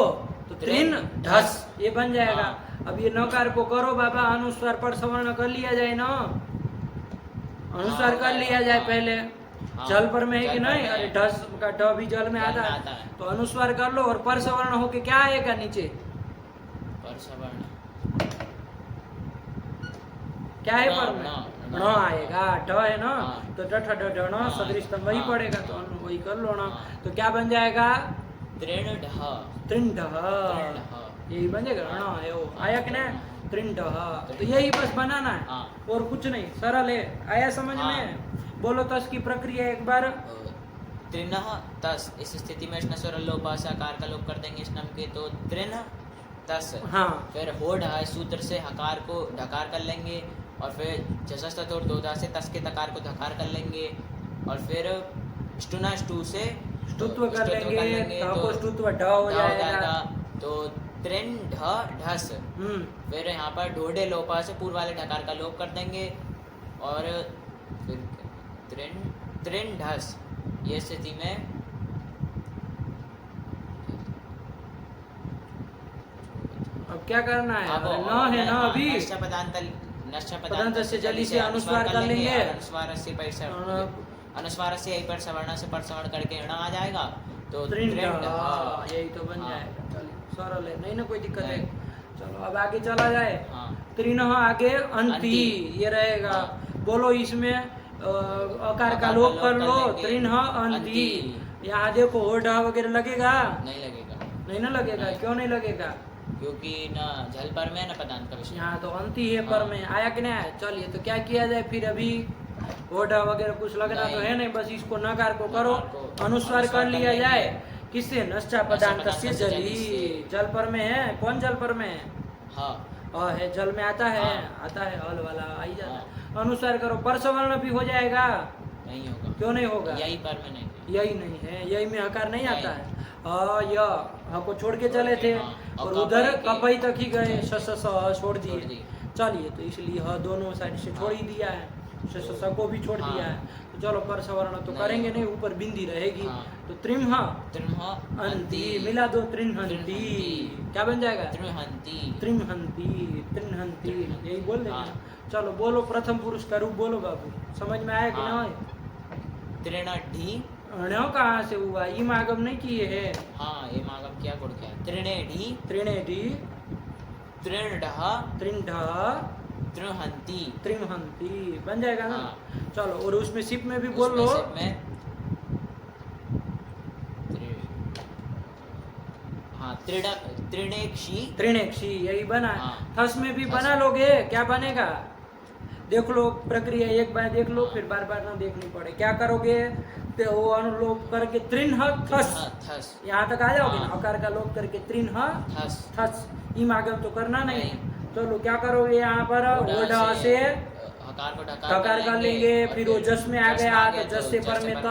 तो त्रिन ढस ये बन जाएगा। अब ये नकार को करो बाबा, अनुस्वार पर सवर्ण कर लिया जाए ना, अनुस्वार कर लिया जाए पहले। जल पर में है कि नहीं, अरे ढस का ढ भी जल में आता है तो अनुस्वार कर लो और पर सवर्ण होके क्या आएगा नीचे, पर सवर्ण क्या है पर में न आएगा, ढ है ना, तो ढ ढ न सदृश वही पड़ेगा, तो वही कर लो ना। तो क्या बन जाएगा, त्रिण यही बन जाएगा ण है वो, आया कि ना, त्रिण तो यही बस बनाना है और कुछ नहीं, सरल है। आया समझ में। बोलो तस की प्रक्रिया एक बार। त्रिन तस, इस स्थिति में स्वर लोपाकार का लोप कर देंगे स्नम के, तो त्रिन तस। फिर हो ढ सूत्र से हकार को ढकार कर लेंगे और फिर जसस तत्व और दो धा से तस के तकार को धकार कर लेंगे और फिर स्टुना स्टू से स्तुत्व कर लेंगे, तो स्तुत्व ढ हो जाएगा, तो त्रिन ढ ढस। फिर यहाँ पर ढोडे लोपा से पूर्व वाले ढकार का लोप कर देंगे और फिर त्रिन ढस, ये स्थिति में अब क्या करना है? अब न है न अभी पदांत से जली से अनुस्वार कर लेंगे। अनुस्वार से पैसा अनुस्वार से यही पर सवर्ण से परसवर्ण करके ण आ जाएगा तो त्रिंड, यही तो बन जाएगा। चलिए सरल है, नहीं ना कोई दिक्कत है। चलो अब आगे चला जाए। त्रिन आगे अंति ये रहेगा। बोलो इसमें अकार का लोप कर लो। त्रिन अंति। यहाँ देखो हो ढ वगैरह लगेगा? नहीं लगेगा। नहीं ना लगेगा? क्यों नहीं लगेगा? क्योंकि ना झल पर में ना पदांत का विषय। यहाँ तो अंति है पर में, आया कि नहीं आया? चलिए तो क्या किया जाए फिर? अभी ओढ़ा वगैरह कुछ लगना तो है नहीं, बस इसको नकार को करो, अनुस्वार कर लिया जाए। किससे? नश्चा पदांत से जली। जल पर में है? कौन जल पर में है? हाँ है, जल में आता है। आता है हल वाला आई जाता है। अनुस्वार करो, परसवर्ण भी हो जाएगा? नहीं होगा। क्यों नहीं होगा? यही पर में नहीं, यही नहीं है, यही में हकार नहीं आता है। य को छोड़ के चले थे और उधर कपई तक ही गए, स छोड़ दिए। चलिए तो इसलिए ह दोनों साइड से छोड़ ही दिया है, स को भी छोड़ दिया है। तो चलो परसवर्ण तो करेंगे नहीं, ऊपर बिंदी रहेगी। तो त्रिम अंति मिला दो, त्रिन्हंती क्या बन जाएगा? त्रिमहंती त्रिन्हंती यही बोल देंगे। चलो बोलो प्रथम पुरुष का रूप बोलो बाबू, समझ में आया कि नहीं? त्रिणाढी कहाँ से हुआ? इम आगम नहीं किए है? हाँ इम आगम क्या गुण क्या? त्रिणेढी त्रिणढः त्रिहंती त्रिमहंती बन जाएगा ना? चलो और उसमें सिप में भी बोल लो। त्रिणेक्षी यही बना। थस में भी बना लोगे? क्या बनेगा? देख लो प्रक्रिया, एक बार देख लो फिर बार बार ना देखनी पड़े। क्या करोगे? तो वो अनुलोप करके त्रिन्ह थस, यहाँ तक आ जाओगे ना? अकार का लोप करके त्रिन्ह थस। इम आगम तो करना नहीं। चलो क्या करोगे? यहाँ पर ओढ़ से हकार कर लेंगे, फिर वो जस में आ गया तो जस से पर में त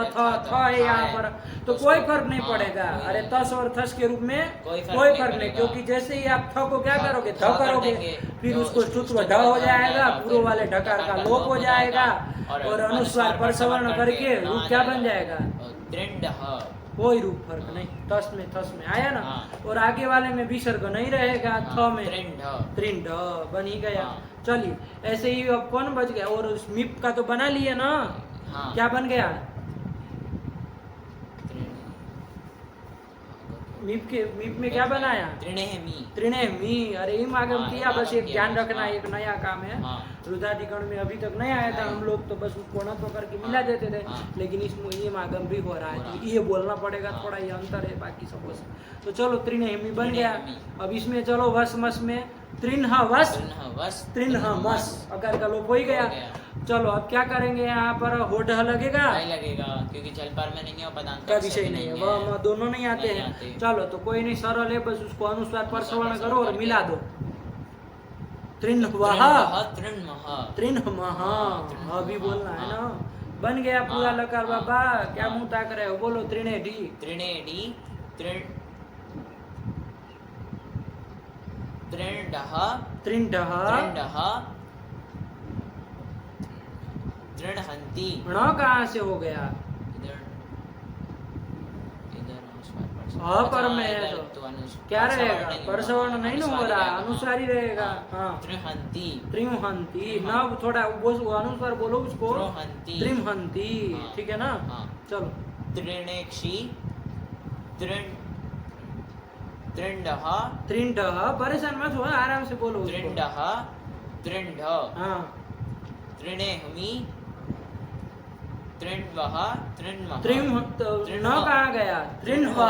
है यहाँ पर, तो कोई फर्क नहीं पड़ेगा। अरे तस और थस के रूप में कोई फर्क नहीं, क्योंकि जैसे ही आप थ को क्या करोगे? ध करोगे, फिर उसको स्तुत्व ढ हो जाएगा, पूर्व वाले ढकार का लोप हो जाएगा और अनुस्वार पर सवर्ण करके रूप क्या बन जाएगा? कोई रूप फर्क नहीं। तस में थस में आया ना? और आगे वाले में विसर्ग नहीं रहेगा। थ में त्रिंड बन ही गया। चलिए ऐसे ही अब कौन बच गया? और उस मिप का तो बना लिए ना? क्या बन गया? मिप में क्या बनाया? त्रिणेमी। अरे इम आगम किया, बस एक ध्यान रखना, एक नया काम है। रुद्राधिकरण में अभी तक नहीं आया था, हम लोग तो बस कोणत्व करके मिला देते थे, लेकिन इसमें इम आगम भी हो रहा है, तो ये बोलना पड़ेगा, थोड़ा ये अंतर है बाकी सब। तो चलो त्रिणेमी बन गया। अब इसमें चलो वस मस में त्रिन्हमस अकार का लोप हो ही गया। चलो अब क्या करेंगे? यहाँ पर हो ढ लगेगा? नहीं लगेगा, क्योंकि जल पर में नहीं है, पदांत का विषय नहीं है, वह दोनों नहीं आते हैं। चलो तो कोई नहीं, सरल है, बस उसको अनुस्वार पर सवर्ण करो और मिला दो। त्रिन्हवः अभी बोलना है ना? बन गया पूरा लकार। बाबा क्या मुंह ताक रहे हो? बोलो त्रिणेढी त्रिंडः त्रिणहंती। कहाँ से हो गया? पर में है तो क्या रहेगा? परसवर्ण नहीं ना हो रहा, अनुस्वार ही रहेगा। त्रिमहंती ना, थोड़ा अनुस्वार बोलो उसको। त्रिमहंती ठीक है ना? चलो त्रिणेक्षी त्रिंडः परेशान मत हो, आराम से बोलो। त्रिंड त्रिणेहमी त्रिण्वः कहाँ गया? त्रिन्मः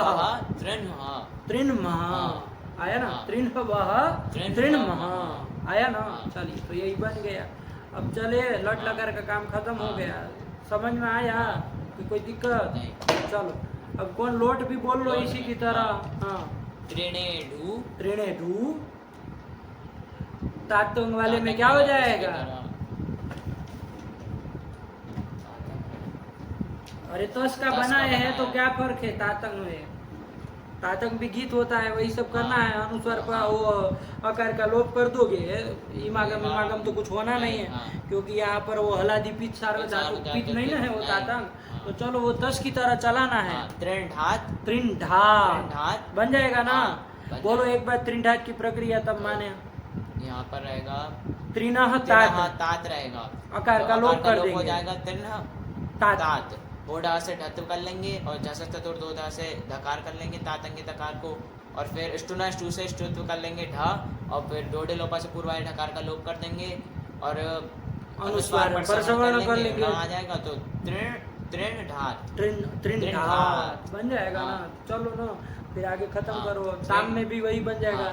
आया ना? त्रिन्वः त्रिन्मः आया ना? चलिए तो यही बन गया। अब चले लट लकार का काम खत्म हो गया। समझ में आया कि कोई दिक्कत? चलो अब कौन लोट भी बोल लो इसी की तरह। त्रिणेढू तातुंग वाले में क्या हो जाएगा? अरे तस का बनाए है तो क्या फर्क है? तातंग में तातंग भी गीत होता है, वही सब करना है। अनुस्वार पर वो अकार का लोप कर दोगे, इमागम तो कुछ होना नहीं है, क्योंकि यहाँ पर वो हलादी पिच सार्व धातु पिच नहीं ना है वो तातंग। तो चलो वो तस की तरह चलाना है। त्रिंढात बन जाएगा ना? बोलो एक बार त्रिंढात की प्रक्रिया तब माने। यहाँ पर रहेगा त्रिनः त्रिनः तात, तात रहेगा, आकार का तो लोप आकार का कर लोप हो देंगे। जाएगा त्रिनः तात। तात। होड़ा से ढत्व कर लेंगे और झस चतुर्दोधा से धकार कर लेंगे तातंगे तकार को, और फिर स्टुना स्टू से स्टुत्व कर लेंगे ढ, और फिर डोडे लोपा से पूर्वाय ढकार का लोप कर देंगे और अनुस्वार पर सवर्ण कर लेंगे, आ जाएगा तो तृण तृण ढात त्रिंढात बन जाएगा ना। चलो ना फिर आगे खत्म करो, ताम में भी वही बन जाएगा।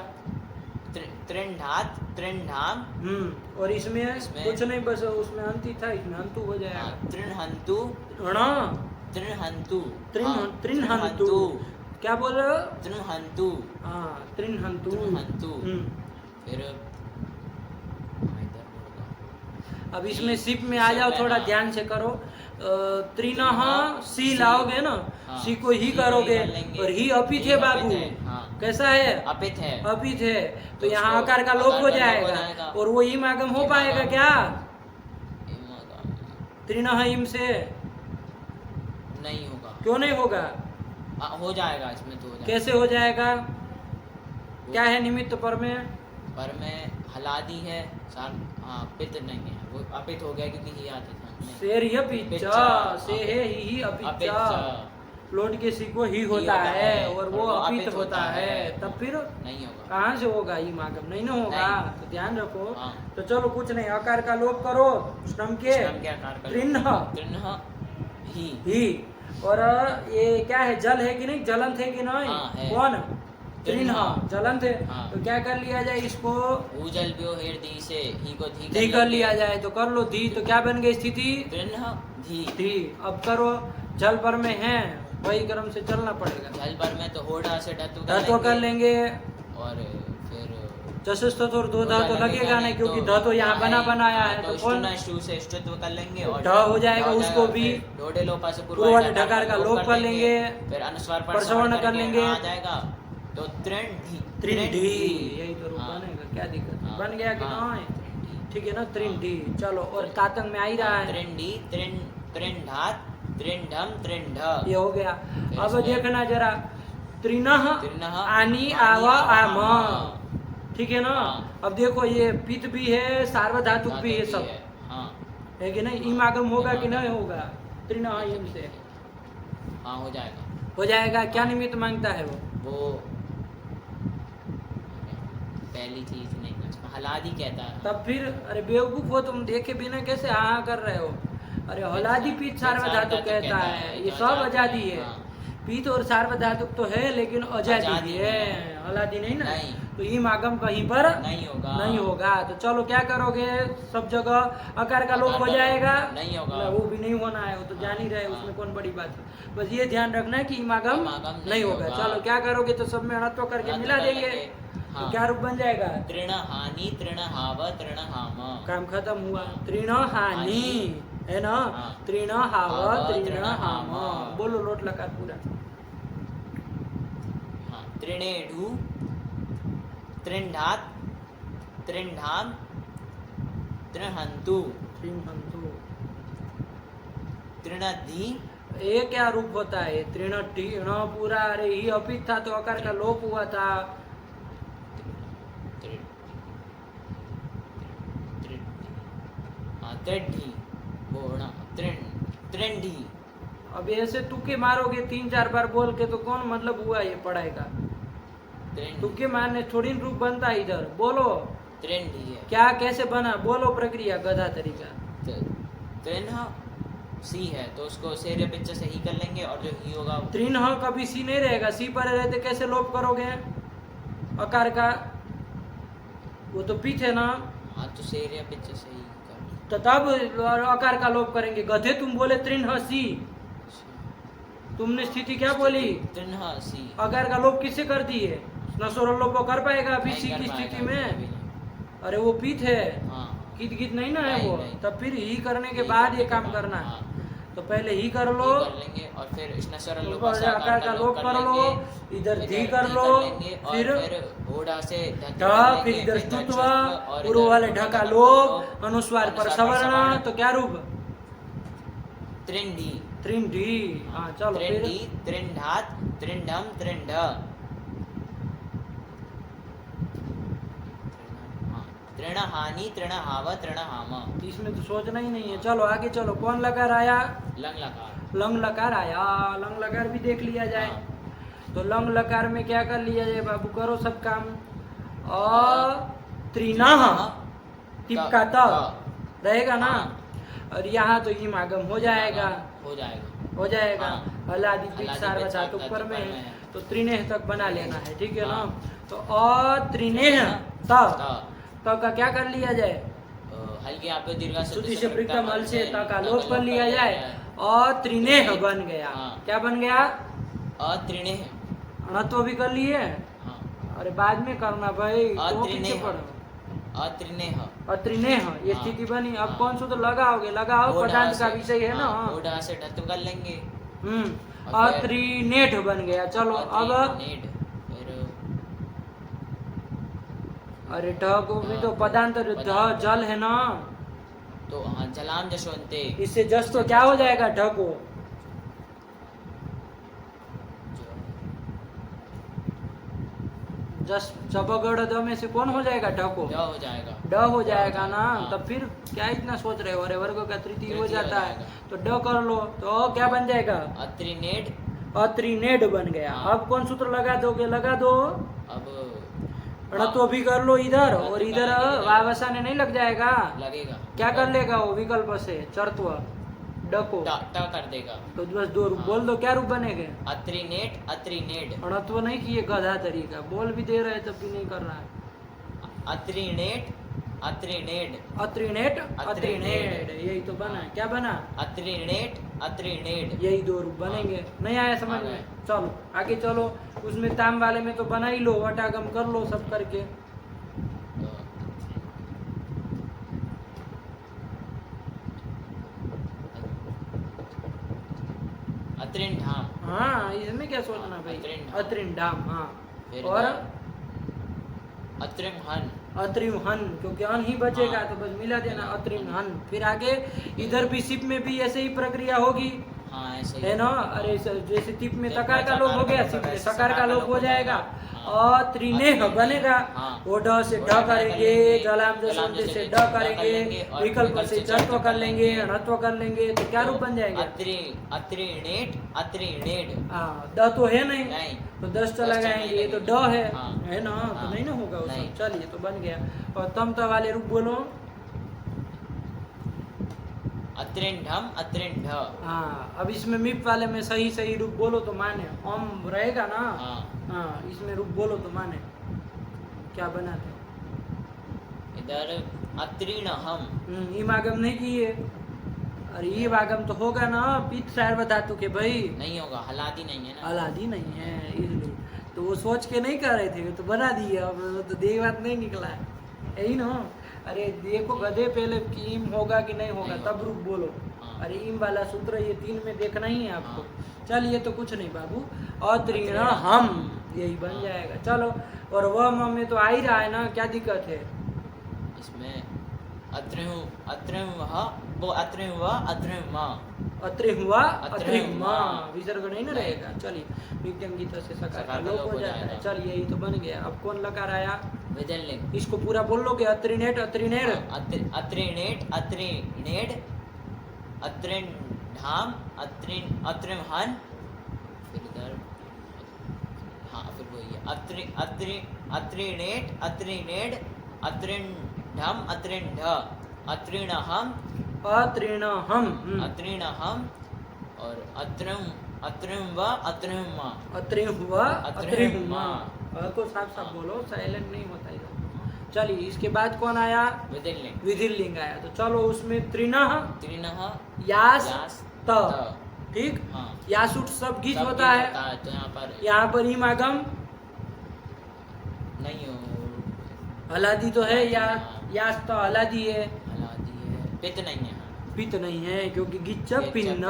त्रिंढात त्रिंढाम। और इसमें कुछ नहीं, बस उसमें अंत ही था, इसमें अंतु हो जाएगा। तृणहंतु तृणहंतु तृणहंतु। क्या बोल रहे हो? तृणहंतु। हाँ तृणहंतु। फिर अब इसमें सिप में आ जाओ, थोड़ा ध्यान से करो। त्रिनः सी लाओगे ना, सी को ही करोगे, और ही अपित है बाबू। कैसा है? अपित है। अपित है तो यहाँ आकार का लोप हो जाएगा, और वो इम आगम हो पाएगा क्या? त्रिनः इम से नहीं होगा। क्यों नहीं होगा? हो जाएगा, इसमें तो हो जाएगा। कैसे हो जाएगा? क्या है निमित्त पर में हलादी है, पित नहीं है, वो अपित हो गया क्योंकि ही आती था। शेर ही पिच्चा से है ही अपिच्चा, लोट के सी को ही होता है और वो अपित होता है, तब फिर नहीं होगा। कहाँ से होगा? ही मागम नहीं ना होगा, तो ध्यान रखो। तो चलो कुछ नहीं, आकार का लोप करो, श्रम के त्रिन्ह ही। और ये क्या है? जल है कि नहीं? जलंत है कि नहीं? कौन? त्रिन्ह जलंत है। तो क्या कर लिया जाए इसको? ऊजल ब्यो हेर दी से ही को धी कर लिया जाए, तो कर लो धी। तो क्या बन गई स्थिति? त्रिन्ह धी। अब करो, जल पर में है, वही क्रम से चलना पड़ेगा। जल पर में तो होड़ा से धत्व कर लेंगे, और फिर चतुर दो ध तो लगेगा नहीं, क्योंकि ध तो यहाँ बना बनाया है, तो कौन से स्तुत्व कर लेंगे और ढ हो जाएगा, उसको भी डोडे लोपा से पूर्व वाले ढकार का लोप कर लेंगे, फिर अनुस्वार पर सवर्ण कर लेंगे, आ जाएगा तो त्रिंढी। यही तो रूप बनेगा, क्या दिक्कत है? बन गया कि नहीं? ठीक है ना? त्रिंढी। चलो, और तातंग में आ ही रहा है त्रिंढी त्रिंढात त्रिंढम त्रिंढ, ये हो गया। अब देखना जरा, त्रिनः आनी आवा आम, ठीक है ना? अब देखो ये पित भी है, सार्वधातुक भी है, सब है कि नहीं? इम आगम होगा कि नहीं होगा? त्रिनः इम से हो जाएगा। हो जाएगा। क्या निमित्त मांगता है वो पहली चीज नहीं, हलादी कहता है। तब फिर अरे बेवकूफ हो तुम, देखे बिना कैसे हाँ कर रहे हो? अरे हलादी पीत सार्वधातुक कहता है, ये सब आजादी है। पीत और सार्वधातुक तो है, लेकिन आजादी है, हलादी नहीं ना। तो इम आगम कहीं पर नहीं होगा। तो चलो क्या करोगे? सब जगह आकार का लोप हो जाएगा, नहीं होगा, वो भी नहीं होना है, वो तो जान ही रहे, उसमें कौन बड़ी बात है। बस ये ध्यान रखना है कि इम आगम नहीं होगा। चलो क्या करोगे? तो सब में अणत्व करके मिला देंगे, तो क्या रूप बन जाएगा? तृण हानि तृण हाव तृण हाम। काम खत्म हुआ। तृण हानि है ना? तृण हाव तृण हाम। बोलो लोट लकार पूरा। त्रिणेढु त्रिंढात त्रिंढाम त्रिहंतु त्रिणधि। ये क्या रूप होता है? त्रिणठी पूरा, अरे ही अपित था तो आकार का लोप हुआ था। त्रिंढी। अब ऐसे तुक्के मारोगे 3-4 बार बोल के, तो कौन मतलब हुआ ये पढ़ाई का? तुक्के मारने थोड़ी रूप बनता है इधर। बोलो त्रिंढी है क्या, कैसे बना? बोलो प्रक्रिया, गधा तरीका। त्रिन्ह सी है तो उसको सेरे पिक्चर से ही कर लेंगे, और जो ही होगा त्रिन्ह कभी सी नहीं रहेगा, सी पर रहते कैसे लोप करोगे आकार का? वो तो पीठ है ना। तो सेरे पिक्चर से ही तो तब आकार का लोप करेंगे। गधे तुम बोले त्रिन्ह सी, तुमने स्थिति क्या बोली? त्रिन्ह सी। आकार का लोप किससे कर दिए? नसोर लोप कर पाएगा अभी सी की स्थिति में? अरे वो पीठ है, गीत नहीं ना है वो। तब फिर ही करने के बाद ये काम करना है। तो पहले ही कर लो, और फिर आकार का लोप कर लो, इधर धी कर लो, फिर फिर इधर स्तुत्व, पूर्व वाले ढ का लोप, अनुस्वार पर सवर्ण, तो क्या रूप? त्रिंढी। हाँ चलो। त्रिंढी त्रिंढात त्रिंढम त्रिंढ। तृण हानि तृण हाव तृण हाम। इसमें तो सोचना ही नहीं है। चलो आगे चलो, कौन लकार आया? लंग लकार। लंग लकार आया। लंग लकार भी देख लिया जाए। तो लंग लकार में क्या कर लिया जाए बाबू, करो सब काम। त्रिनः टिप का त रहेगा ना, और यहाँ तो इम आगम हो जाएगा, हो जाएगा। हलादि पिट सार्वधातुक पर में है, तो त्रिनेह तक बना लेना है, ठीक है ना। तो त्रिनेह त का क्या कर लिया जाए? हल्के आप दीर्घ श्रुति से प्रीतम हल से त का लोप कर लिया जाए, और त्रिनेह बन गया। क्या बन गया? अत्रिनेह। अणत्व भी कर लिए। अरे बाद में करना भाई, अत्रिनेह। अत्रिनेह ये स्थिति बनी। अब कौन सा तो लगाओगे? लगाओ, पदार्थ का विषय है ना। ओढ़ा से ढत्व कर लेंगे। अत्रिनेठ बन गया। चलो अब अरे ढ को भी तो पदांतर ढ जल है ना, तो हाँ जलाम जशवंते, इससे जस तो क्या हो जाएगा? ढ को जस चबगड़ द में से कौन हो जाएगा? ढ को ड हो जाएगा। ड हो जाएगा ना। तब फिर क्या इतना सोच रहे हो? अरे वर्ग का तृतीय हो जाता है, तो ड कर लो, तो क्या बन जाएगा? अत्रिनेड। अत्रिनेड बन गया। अब कौन सूत्र लगा दोगे? लगा दो। अब तो भी कर लो इधर, और इधर वावसाने नहीं लग जाएगा? लगेगा। क्या कर लेगा वो? विकल्प से चरत्व ड को ट कर देगा, तो बस दो रूप बोल दो। क्या रूप बनेगा? अत्रिनेट अत्रिनेड। अणत्व नहीं किए, गधा तरीका बोल भी दे रहे तब भी नहीं कर रहा है। अत्रिनेट अत्रिनेड। अत्रिनेट अत्रिनेड, यही तो बना। क्या बना? अत्रिनेट अत्रिनेड, यही दो रूप बनेंगे। नहीं आया समझ में? चलो आगे चलो। उसमें ताम वाले में तो बना ही लो, वटागम कर लो सब करके। अत्रिंढाम। हाँ, इसमें क्या सोचना भाई? अत्रिंढाम। हाँ, और अत्रिमहन। अत्रिमहन, क्योंकि अन ही बचेगा तो बस मिला देना अत्रिमहन। फिर आगे इधर भी सिप में भी ऐसे ही प्रक्रिया होगी। हाँ, ऐसे है ना। अरे जैसे टिप में तकार का लोप हो गया, सिप में सकार का लोप हो जाएगा, और त्रिनेह बनेगा। वो ढ से ढ करेंगे, जलाम जसवंत से ढ करेंगे, विकल्प से जत्व कर लेंगे, अणत्व कर लेंगे, तो क्या रूप बन जाएगा? अत्रिनेट अत्रिनेड। हाँ, द तो है नहीं, तो 10 लगाएंगे, ये तो ड है ना, तो नहीं ना होगा वो सब। चलिए, तो बन गया। और तमता वाले रूप बोलो। अत्रिंढम अत्रिंढ। हाँ, अब इसमें मिप वाले में सही सही रूप बोलो तो माने। ओम रहेगा ना। हाँ, इसमें रूप बोलो तो माने। क्या बना थे इधर? अत्रिणहम। इमागम नहीं किए। अरे ये वागम तो होगा ना, पित सार्वधातु के भाई। नहीं होगा, हलादी नहीं है ना। हलादी नहीं है, इसलिए तो वो सोच के नहीं कर रहे थे, तो बना दिए। अब तो देख बात नहीं निकला है, यही ना। अरे देखो गधे, पहले कि इम होगा कि नहीं होगा, तब रूप बोलो। अरे इम वाला सूत्र ये 3 में देखना ही है आपको। चलिए, तो कुछ नहीं बाबू, अत्रिणहम यही बन जाएगा। चलो, और वह म में तो आ ही रहा है ना, क्या दिक्कत है इसमें? विसर्ग नहीं ना रहेगा। चलिए, विद्यंगित से सकार का लोप हो जाता है। चलिए, यही तो बन गया। अब कौन लकार आया? इसको पूरा बोल लो कि अत्रिनेट अत्रिनेड। अत्रिनेट अत्रिनेड अत्रिंढाम अत्रिमहन। फिर इधर हाँ, फिर वही है। अत्रिनेट अत्रिनेड अत्रिंढम अत्रिंढ अत्रिणहम अत्रिणहम और अत्रिहुमा। को साफ साफ बोलो, साइलेंट नहीं होता इधर। चलिए, इसके बाद कौन आया? विधिलिंग आया। तो चलो, उसमें त्रिनः यास त, ठीक। यासुट सब गीत होता है, तो यहाँ पर इमागम नहीं हो। हलादी तो है, यास तो हलादी है, पित नहीं है। पित नहीं है, क्योंकि गिच्च पिन्न,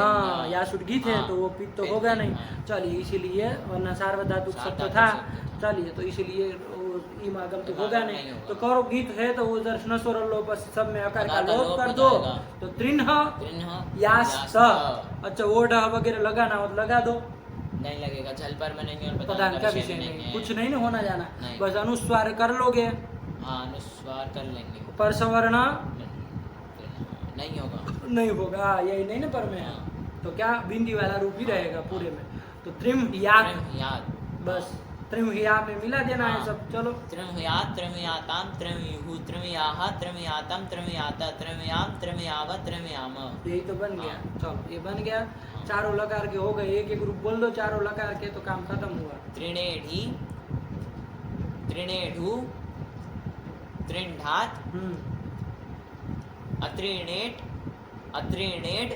यासुट गीत है, तो वो पित तो होगा नहीं। चलिए, इसीलिए, वरना सार्वधातुक शब्द था। चलिए, तो इसीलिए इमागम तो होगा नहीं। तो करो गीत है, तो उधर नस्वर लोप सब में अकार का लोप कर दो, तो त्रिन्ह यास स। अच्छा, ओढ़ वगैरह लगाना हो तो लगा दो। नहीं लगेगा, झल पर में नहीं, और पदान का विषय नहीं, कुछ नहीं ना होना जाना, बस अनुस्वार कर लोगे। हाँ अनुस्वार कर लेंगे। परसवर्ण नहीं होगा, नहीं होगा, यही नहीं ना पर में है। तो क्या बिंदी वाला रूप ही रहेगा पूरे में। तो त्रिमह्यात्, त्रिमह्यात्, बस त्रिमह्या में मिला देना है सब। चलो त्रिमह्यात् त्रिमह्याताम त्रिमह्युः त्रिमह्याः त्रिमह्यातम त्रिमह्याता त्रिमह्याम त्रिमह्याव त्रिमह्याम। यही तो बन गया। चलो ये बन गया, चारों लकार के हो गए। एक एक रूप बोल दो चारों लकार के, तो काम खत्म हुआ। त्रिणेढि त्रिणेढु त्रिण्ढात् अत्रिणेट् अत्रिणेड्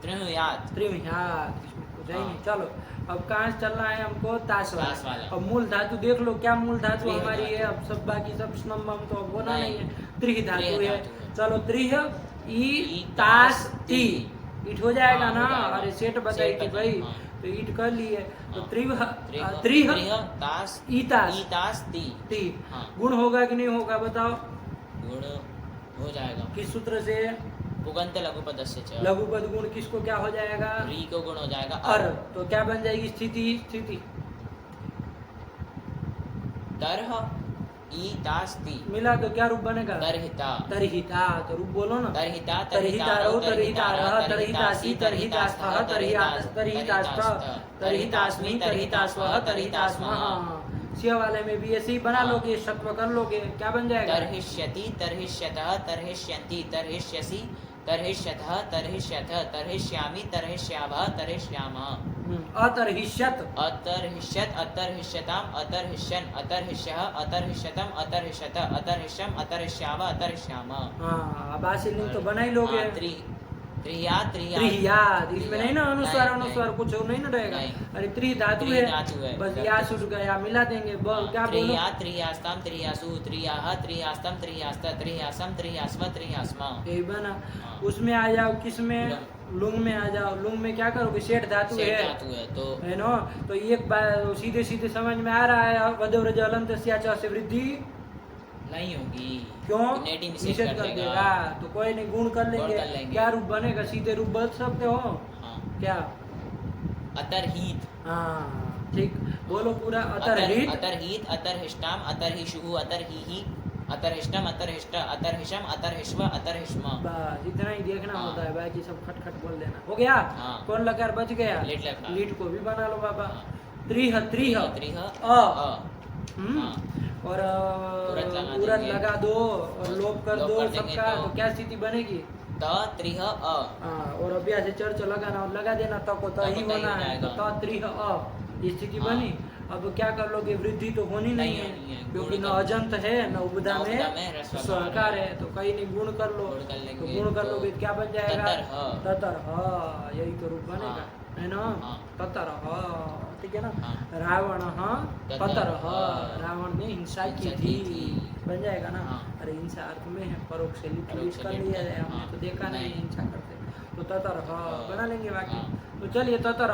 त्रिमह्यात् त्रिमह्यात्। चलो अब कहाँ से चलना है हमको? ताश वाला। अब मूल धातु देख लो, क्या मूल धातु हमारी है? अब सब बाकी सब स्तंभ हम तो अब बोला नहीं है, त्रिह धातु है। चलो त्रिह ई ताश ती, इट हो जाएगा ना? अरे सेठ बताई थी भाई, तो ईट कर लिए। तो त्रिह ताश ईतास ती। गुण होगा कि नहीं होगा बताओ? गुण हो जाएगा। किस सूत्र से? पुगंत लघुपदस्य च। लघुपद गुण किसको क्या हो जाएगा? री को गुण हो जाएगा अर। तो क्या बन जाएगी स्थिति? स्थिति तरह ई तास्ति मिला तो क्या रूप बनेगा? तरहिता। तरहिता। तो रूप बोलो ना। तरहिता तरहितारो तरहितारः तरहितासि तरहितास्थः तरहितास्थ तरहितास्मि तरहितास्वः तरहितास्मः। स्य वाले में भी ऐसे ही बना लोगे, शत्व कर लोगे, क्या बन जाएगा? तरहिष्यति तरहिष्यतः तरहिष्यन्ति तरहिष्यसि तरहिष्यतः तरहिष्यतः तरहिष्यामि तरहिष्यावः तरहिष्यामः। अतर्हिष्यत अतर्हिष्यत अतर्हिष्यताम अतर्हिष्यन् अतर्हिष्यः अतर्हिष्यतम अतर्हिष्यत अतर्हिष्यम अतर्हिष्याव अतर्हिष्यामः। हाँ अब आशीलिंग तो बना ही लोगे। त्रिह्यात् त्रिह्यात्, इसमें नहीं ना अनुस्वार अनुस्वार कुछ नहीं ना रहेगा। अरे त्रि धातु है, बस या सुट गया, मिला देंगे। क्या बोलो? त्रिह्यात् त्रिह्यास्ताम त्रिह्यासु त्रिह्याः त्रिह्यास्तम त्रिह्यास्त त्रिह्यासम त्रिह्यास्म त्रिह्यास्मा। यही बना। उसमें आ जाओ, किसमें? लुंग में आ जाओ। लुंग में क्या करोगे? सेठ धातु है तो है ना? तो एक बार सीधे सीधे समझ में आ रहा है, वधव्रज अलंत से वृद्धि नहीं होगी। क्यों? निषेध कर देगा। तो कोई नहीं, गुण कर लेंगे। क्या रूप बनेगा? सीधे रूप बदल सकते हो। क्या? अतर्हित। हाँ ठीक, बोलो पूरा। अतर्हित अतर्हित अतर्हिष्टाम अतर्हिषुः अतर्हिहि अतर्हिष्टम अतर्हिष्ट अतर्हिषम अतर्हिष्व अतर्हिष्म। बस इतना ही देखना होता है, बाकी सब खट खट बोल देना। हो गया? कौन लकार बच गया? लीट को भी बना लो बाबा। त्रिह त्रिह त्रिह और उरत लगा दो और लोप कर दो सबका, तो क्या स्थिति बनेगी? त त्रिह अ। और अभ्यास से चर्च लगाना और लगा देना, तक को ही होना है। तो त त्रिह अ ये स्थिति बनी। अब क्या कर लोगे? वृद्धि तो होनी नहीं है, क्योंकि न अजंत है न उपदा में स्वकार है। तो कहीं नहीं, गुण कर लो। तो गुण कर लोगे क्या बन जाएगा? ततर। यही तो रूप बनेगा, है ना? ततर, ठीक है ना? रावण ततर, रावण ने हिंसा की थी, बन जाएगा ना? अरे हिंसा अर्थ में है, परोक्ष से लिप्त कर लिया है, हमने तो देखा नहीं हिंसा करते। तो ततर बना लेंगे बाकी। तो चलिए ततर,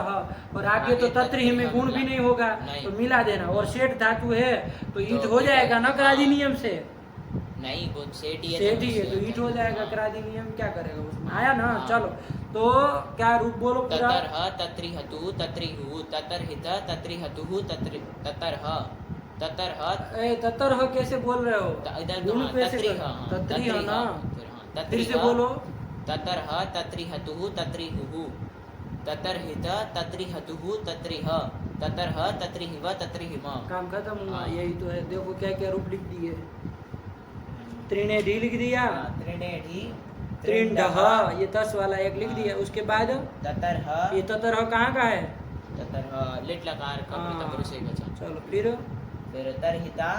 और आगे तो तत्र में गुण भी नहीं होगा, तो मिला देना। और सेठ धातु है तो ईट हो जाएगा ना क्रादि नियम से? नहीं, वो सेठ ही है तो ईट हो जाएगा। क्रादि नियम क्या करेगा उसमें? आया ना? चलो तो क्या रूप बोलो पूरा? ततरह तत्रिहतु तत्रिहु ततरहित तत्रिहतुः ततरह ततरह। ततरह कैसे बोल रहे हो? गुण कैसे? तत्रिह ना, फिर से बोलो। ततरह तत्रिहतुः तत्रिहुः ततरहित तत्रिहतुः तत्रिह ततरह तत्रिहिव तत्रिहिम। काम खत्म हुआ। यही तो है। देखो क्या क्या रूप लिख दिए। त्रिणेढि लिख दिया, त्रिणेढि त्रिंडह, ये 10 वाला एक लिख दिया। उसके बाद ततरह, ये ततरह कहाँ का है? ततरह लिट लकार का प्रथम पुरुष एकवचन। चलो फिर तरहिता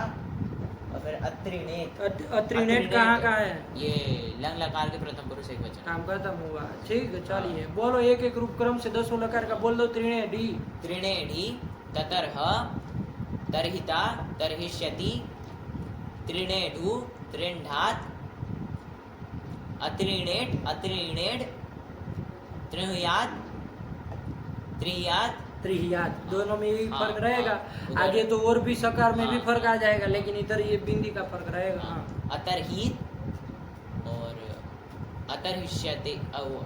और फिर अत्रिणेत। अत्रिणेत कहाँ का है? ये लंग लकार के प्रथम पुरुष एकवचन। काम खत्म हुआ। ठीक है, चलिए बोलो एक एक रूप क्रम से 10 लकार का बोल दो। त्रिणेढि त्रिणेढि ततरह तरहिता तरहिष्यति त्रिणेढु त्रिंढात् अत्रिणेट अत्रिणेड त्रिह्यात् त्रिह्यात् त्रिह्यात्। दोनों में ही फर्क रहेगा। आगे तो और भी सकार में भी फर्क आ जाएगा, लेकिन इधर ये बिंदी का फर्क रहेगा। अतर्हित और अतर्हिष्यते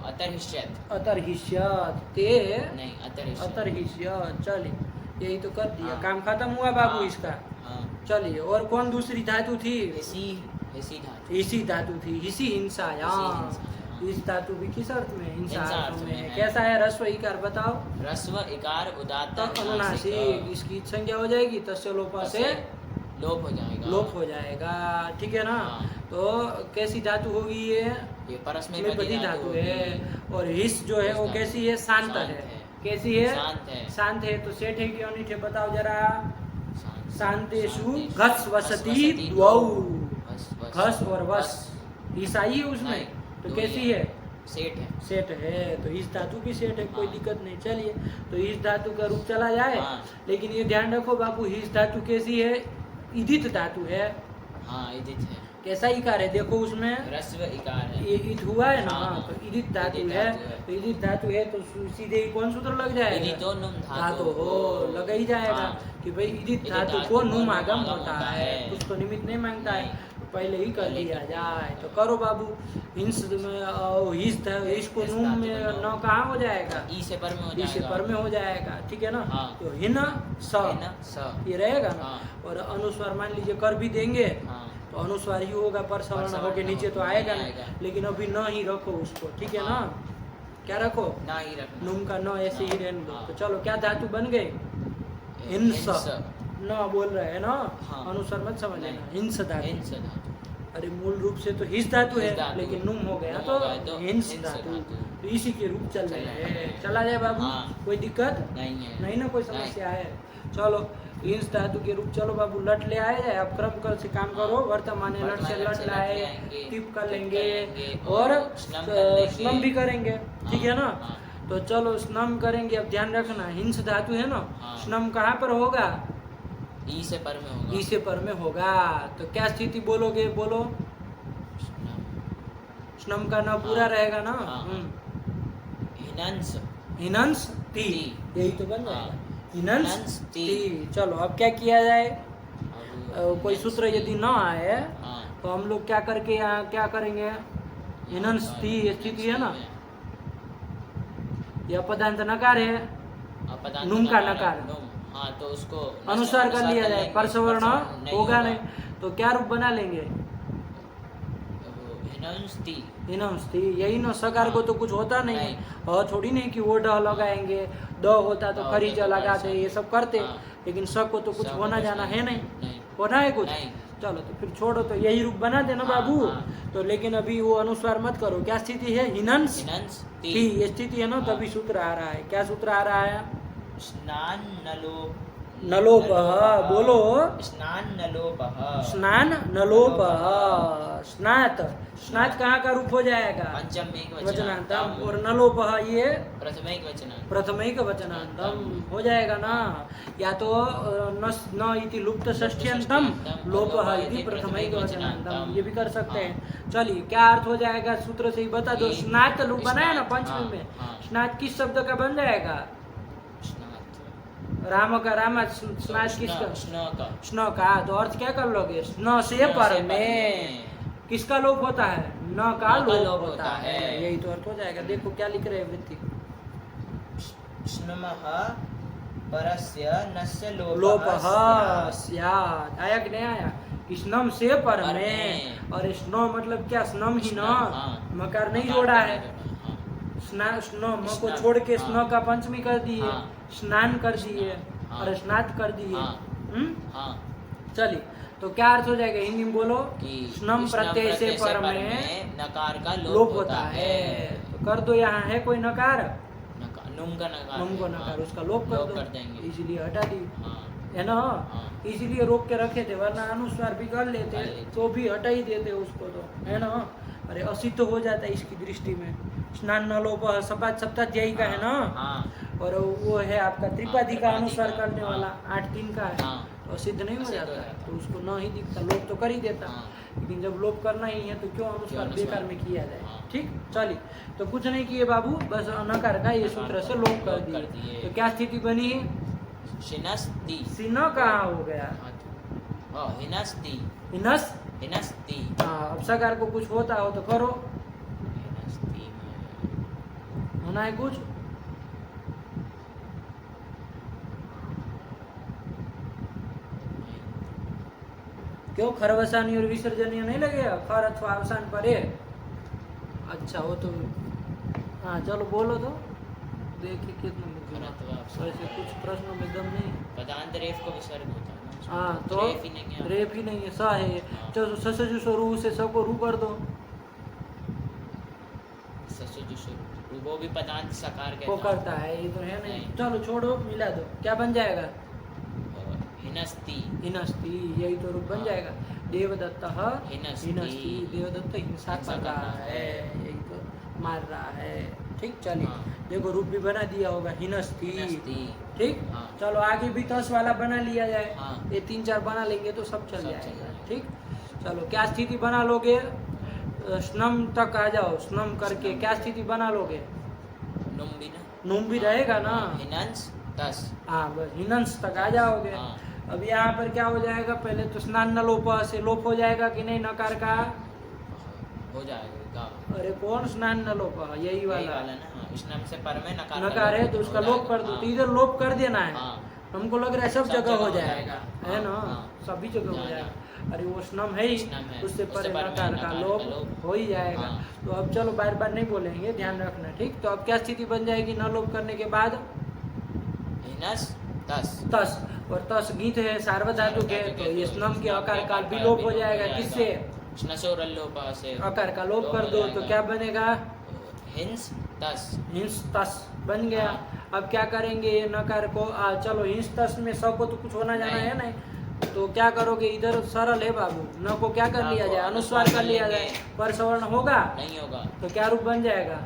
अतर्हिष्यत अतर्हिष्यत ते नहीं अतर्हिष्यत। चलिए यही तो कर दिया। काम खत्म हुआ बाबू इसका। चलिए, और कौन दूसरी धातु थी? इसी इसी धातु इसी धातु थी, इसी हिंसा। यहाँ इस धातु भी किस अर्थ में? हिंसा अर्थ में है। कैसा है? रस्व इकार बताओ। रस्व इकार उदात्त अनुनासिक, इसकी संज्ञा हो जाएगी तस्य लोपा से लोप हो जाएगा। लोप हो जाएगा, ठीक है ना। हाँ। तो कैसी धातु होगी ये? परस्मैपदी धातु है। और हिस जो है वो कैसी है? शांत है। कैसी है? शांत है। तो सेठ है कि अनिठ है बताओ जरा। शांतेषु घस वसति द्वौ, घस और वस ईसाई है उसमें, तो कैसी है? सेठ है। सेठ है, तो इस धातु की सेठ है, कोई दिक्कत नहीं। चलिए, तो इस धातु का रूप चला जाए। लेकिन ये ध्यान रखो बाबू, इस धातु कैसी है? इदित धातु है। हाँ, इदित है। कैसा इकार है? देखो उसमें रस्व इकार है, ये ईद हुआ है ना। हाँ। तो इदित धातु है। तो इदित धातु है तो सीधे कौन सूत्र लग जाएगा? इदितो नुम धातु हो लग ही जाएगा। हाँ। कि भाई इदित धातु को नुम आगम होता है, कुछ तो निमित्त नहीं मांगता है, तो पहले ही कर लिया जाए। तो करो बाबू, हिंस में इसको नुम में न कहाँ हो जाएगा? ई से पर में हो ई से पर में हो जाएगा, ठीक है ना। हाँ। तो हिन स ये रहेगा ना। हाँ। और अनुस्वार मान लीजिए कर भी देंगे हाँ। तो अनुस्वार ही होगा, पर सवर्ण होके नीचे तो आएगा ना। लेकिन अभी न ही रखो उसको, ठीक है ना। क्या रखो? ना ही रखना, नुम का न ऐसे ही रहने दो। हाँ। तो चलो, क्या धातु बन गए? हिंस न बोल रहे हैं ना। हाँ। अनुस्वार मत समझ लेना, हिंस धातु। हिंस धातु। अरे मूल रूप से तो हिस धातु है, धातु लेकिन नुम हो गया नुम तो हो गया तो हिंस हिंस धातु। धातु। तो इसी के रूप चल रहे चल हैं। रहे हैं। चला जाए बाबू? हाँ। कोई दिक्कत नहीं है। नहीं ना, कोई समस्या है? चलो, हिंस धातु के रूप। चलो बाबू, लट ले आए जाए। अब क्रम कर से काम करो। वर्तमान लट से लट लाए, टिप कर लेंगे और स्नम भी करेंगे, ठीक है ना। तो चलो स्नम करेंगे। अब ध्यान रखना, हिंस धातु है ना, स्नम कहाँ पर होगा? ई से पर में होगा। ई से पर में होगा। तो क्या स्थिति बोलोगे? बोलो। स्नम का न पूरा रहेगा ना। हिनंस हिनंस ती, यही तो बन जाएगा। हिनंस ती। चलो, अब क्या किया जाए? कोई सूत्र यदि न आए तो हम लोग क्या करके यहाँ क्या करेंगे? हिनंस ती स्थिति है ना, यह पदांत नकार है, नुम का नकार। हाँ, तो उसको अनुसार कर लिया जाए, परसवर्ण होगा नहीं। तो क्या रूप बना लेंगे? हिनंस्ति। यही ना, सकार को तो कुछ होता नहीं है। और थोड़ी नहीं कि वो ड लगाएंगे, द होता तो खरीज लगाते, ये सब करते। लेकिन स को तो कुछ होना जाना है नहीं, होना है कुछ। चलो, तो फिर छोड़ो, तो यही रूप बना देना बाबू। तो लेकिन अभी वो अनुस्वार मत करो। क्या स्थिति है? हिनंस ती, ये स्थिति है ना। तभी सूत्र आ रहा है। क्या सूत्र आ रहा है? स्नान नलोपः। बोलो। स्नान नलोपः। स्नान नलोपः। स्नात, स्नात कहाँ का रूप हो जाएगा? पंचम वचनांतम। और नलोपः ये प्रथमैक वचनांतम। प्रथमैक वचनांतम हो जाएगा ना। या तो न इति लुप्त षष्ठ्यंतम, लोपः इति प्रथमैक वचनांतम, ये भी कर सकते हैं। चलिए, क्या अर्थ हो जाएगा? सूत्र से ही बता दो। स्नात रूप बनाया ना पंचमी में। स्नात किस शब्द का बन जाएगा? राम का। राम स्नात किसका? स्न का। तो अर्थ क्या कर लोगे? स्न से पर में किसका लोप होता है? न का लोप होता है। यही तो अर्थ हो जाएगा। देखो क्या लिख रहे हैं वृत्ति। स्नमः परस्य नस्य लोपः स्यात्। आया कि नहीं आया? स्नम से पर में। और स्नो मतलब क्या? स्नम ही ना, मकार नहीं जोड़ा है। स्नो म को छोड़ के स्नो का पंचमी कर दिए, स्नान कर दिए और स्नात कर दिए। चलिए, तो क्या अर्थ हो जाएगा? हिंदी में बोलो। स्नम प्रत्यय से पर में नकार का लोप होता है। तो कर दो, यहाँ है कोई नकार? नुम का नकार। नुम को नकार, उसका लोप कर दो, इसीलिए हटा दी, है ना। इसीलिए रोक के रखे थे, वरना अनुस्वार भी कर लेते तो भी हटा ही देते उसको, तो है ना। अरे असिद्ध हो जाता है इसकी दृष्टि में। स्नान न लोप सपात सप्ताध्यायी का है ना। और वो है आपका त्रिपादी का अनुस्वार करने वाला 8-3 का है, तो सिद्ध नहीं हो जाता है। तो उसको न ही दिखता, लोप तो कर ही देता। लेकिन जब लोप करना ही है तो क्यों अनुस्वार बेकार में किया जाए। ठीक, चलिए, तो कुछ नहीं किए बाबू, बस अनकार का ये सूत्र से लोप कर दिए। तो क्या स्थिति बनी है? सिन कहाँ हो गया? हिनस्ति। हाँ, अब सकार को कुछ होता हो तो करो। होना है कुछ? क्यों खरवसानी और विसर्जनीय नहीं लगेगा? खर अथवा अवसान पर है। अच्छा वो तो हाँ चलो बोलो तो देखिए कितना खर अथवा अवसान। वैसे कुछ प्रश्नों में दम नहीं है। पदांत रेफ को विसर्ग होता है ना। हाँ तो रेफ ही नहीं है। रेफ ही नहीं है, सा है। हाँ। चलो ससजु स्वरू से स को रू कर दो। ससुजु शुरू वो भी पदांत सकार वो कहता करता है, ये तो है नहीं। नहीं। चलो छोड़ो मिला दो, क्या बन जाएगा? हिनस्ती। हिनस्ती, यही तो रूप बन हाँ। जाएगा। देवदत्त हिनस्ती। हिनस्ती, देवदत्त हिंसा हिंसा कर कर रहा रहा है, है। यही तो मार रहा है। ठीक चलिए हाँ। देखो रूप भी बना दिया होगा हिनस्ती। हिनस्ती। ठीक हाँ। चलो आगे भी तस वाला बना लिया जाए। हाँ। ये 3-4 बना लेंगे तो सब चल सब चल जाएगा। जाएगा। ठीक चलो क्या स्थिति बना लोगे? स्नम तक आ जाओ, स्नम करके स्नम। क्या स्थिति बना लोगे? नुम भी ना। नुम भी रहेगा ना। हिनंस तस। हाँ बस हिनंस तक आ जाओगे। हाँ। अब यहाँ पर क्या हो जाएगा? पहले तो स्नान न लोप से लोप हो जाएगा कि नहीं नकार का? हो जाएगा। अरे कौन स्नान न लोप? यही यही वाला वाला ना। हाँ, स्नम से पर में नकार का नकार है लोप तो हो उसका जाएगा। लोप कर दो। हाँ। तो इधर लोप कर देना है। हाँ। हमको लग रहा है सब जगह हो जाएगा, है हाँ, ना? हाँ। सभी जगह हो हाँ, जाएगा। अरे वो स्नम है ही, स्नम है, उससे उससे पर पर में नकार का नकार का लोप लोप हो ही जाएगा। हाँ। तो अब चलो बार बार नहीं बोलेंगे, ध्यान रखना। ठीक तो अब क्या स्थिति बन जाएगी न लोप करने के बाद? हिनस तस। तस, और तस गीत है सार्वधातुक है तो ये स्नम के आकार का विलोप हो जाएगा। किससे? स्नसोर लोप से आकार का लोप कर दो तो क्या बनेगा? हिंस तस। हिंस तस बन गया। हाँ। अब क्या करेंगे ये नकार को? चलो हिंस तस में सब को तो कुछ होना जाना नहीं। है नहीं, तो क्या करोगे? इधर सरल है बाबू, न को क्या कर न लिया को जाए? अनुस्वार कर लिया लेंगे। जाए। पर सवर्ण होगा नहीं होगा। तो क्या रूप बन जाएगा?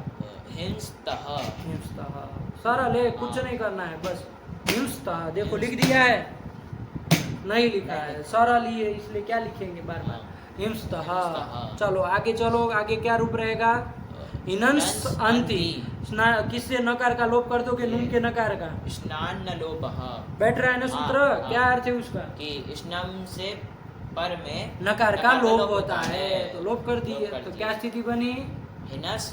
हिंस तह। हिंस तह। सरल है, कुछ हाँ। नहीं करना है, बस हिंस तह। देखो लिख दिया है? नहीं लिखा है, सरल ही है इसलिए क्या लिखेंगे बार बार? हिंस तह। हिंस्तः। चलो आगे चलो, आगे क्या रूप रहेगा? हिनंस अंति। किससे नकार का लोप कर दोगे? नून के नकार का। स्नान न लोप। बैठ रहा है ना सूत्र? हाँ। क्या अर्थ है उसका? कि स्नम से पर में नकार का लोप होता है तो लोप कर दिए लोप कर तो दिए। क्या स्थिति बनी? हिनस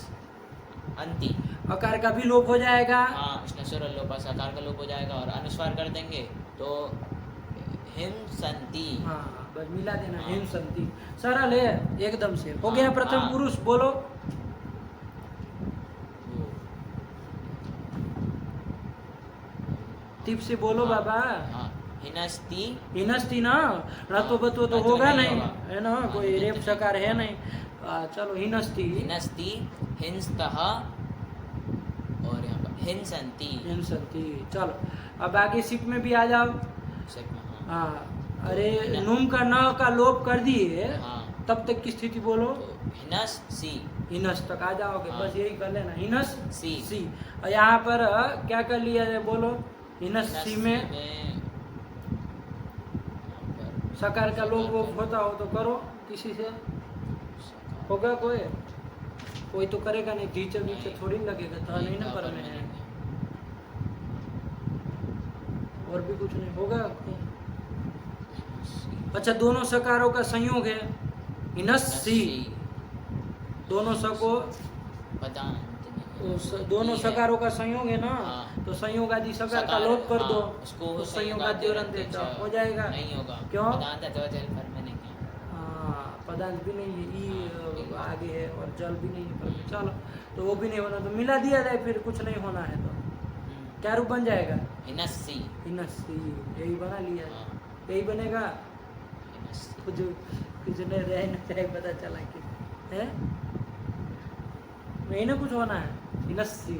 अंति। अकार का भी लोप हो जाएगा। हाँ स्नसोर लोप सकार का लोप हो जाएगा और अनुस्वार कर देंगे तो हिमसंति। हाँ बस मिला देना। हाँ। हिमसंति सरल है एकदम से। हो गया हाँ, प्रथम हाँ। पुरुष, बोलो। टिप से बोलो हाँ, बाबा। हाँ हिनस्ति। हिनस्ती ना, रतो बतो तो रतो होगा नहीं नहीं, होगा। है ना? हाँ, कोई निमित्त रेप नहीं। सकार है नहीं। चलो हिनस्ती। हिनस्ति हिंस्तः और यहाँ पर हिंसंति। हिंसंती। चलो अब आगे सिप में भी आ जाओ। सेक में, हाँ। हाँ अरे हिना- नूम का न का लोप कर दिए हाँ। तब तक की स्थिति बोलो। तो हिनस सी। हिनस तक आ जाओगे। हाँ। बस यही कर लेना, हिनस सी। सी। और यहाँ पर क्या कर लिया जाए बोलो? हिनस सी में यहाँ पर सकार का लोप वोप होता हो तो करो किसी से। होगा कोई? कोई तो करेगा नहीं, टीचर नीचे थोड़ी लगेगा तो नहीं ना पर में है। और भी कुछ नहीं होगा। अच्छा दोनों सकारों का संयोग है हिनस्सी। दोनों सको दोनों सकारों का संयोग है ना। हाँ। तो संयोग आदि सकार का लोप कर दो। उसको तो संयोग आदि हो जाएगा। नहीं होगा। क्यों? पदांत अथवा जल पर में नहीं है। हाँ पदांत भी नहीं है, ई आगे है और जल भी नहीं है पर में। चलो तो वो भी नहीं होना तो मिला दिया जाए, फिर कुछ नहीं होना है तो क्या रूप बन जाएगा? हिनस्सी। हिनस्सी, यही बना लिया है। हाँ। यही बनेगा। हिनस्सी। कुछ नहीं रह न जाए, पता चला कि है नहीं ना कुछ होना है। हिनस्सी।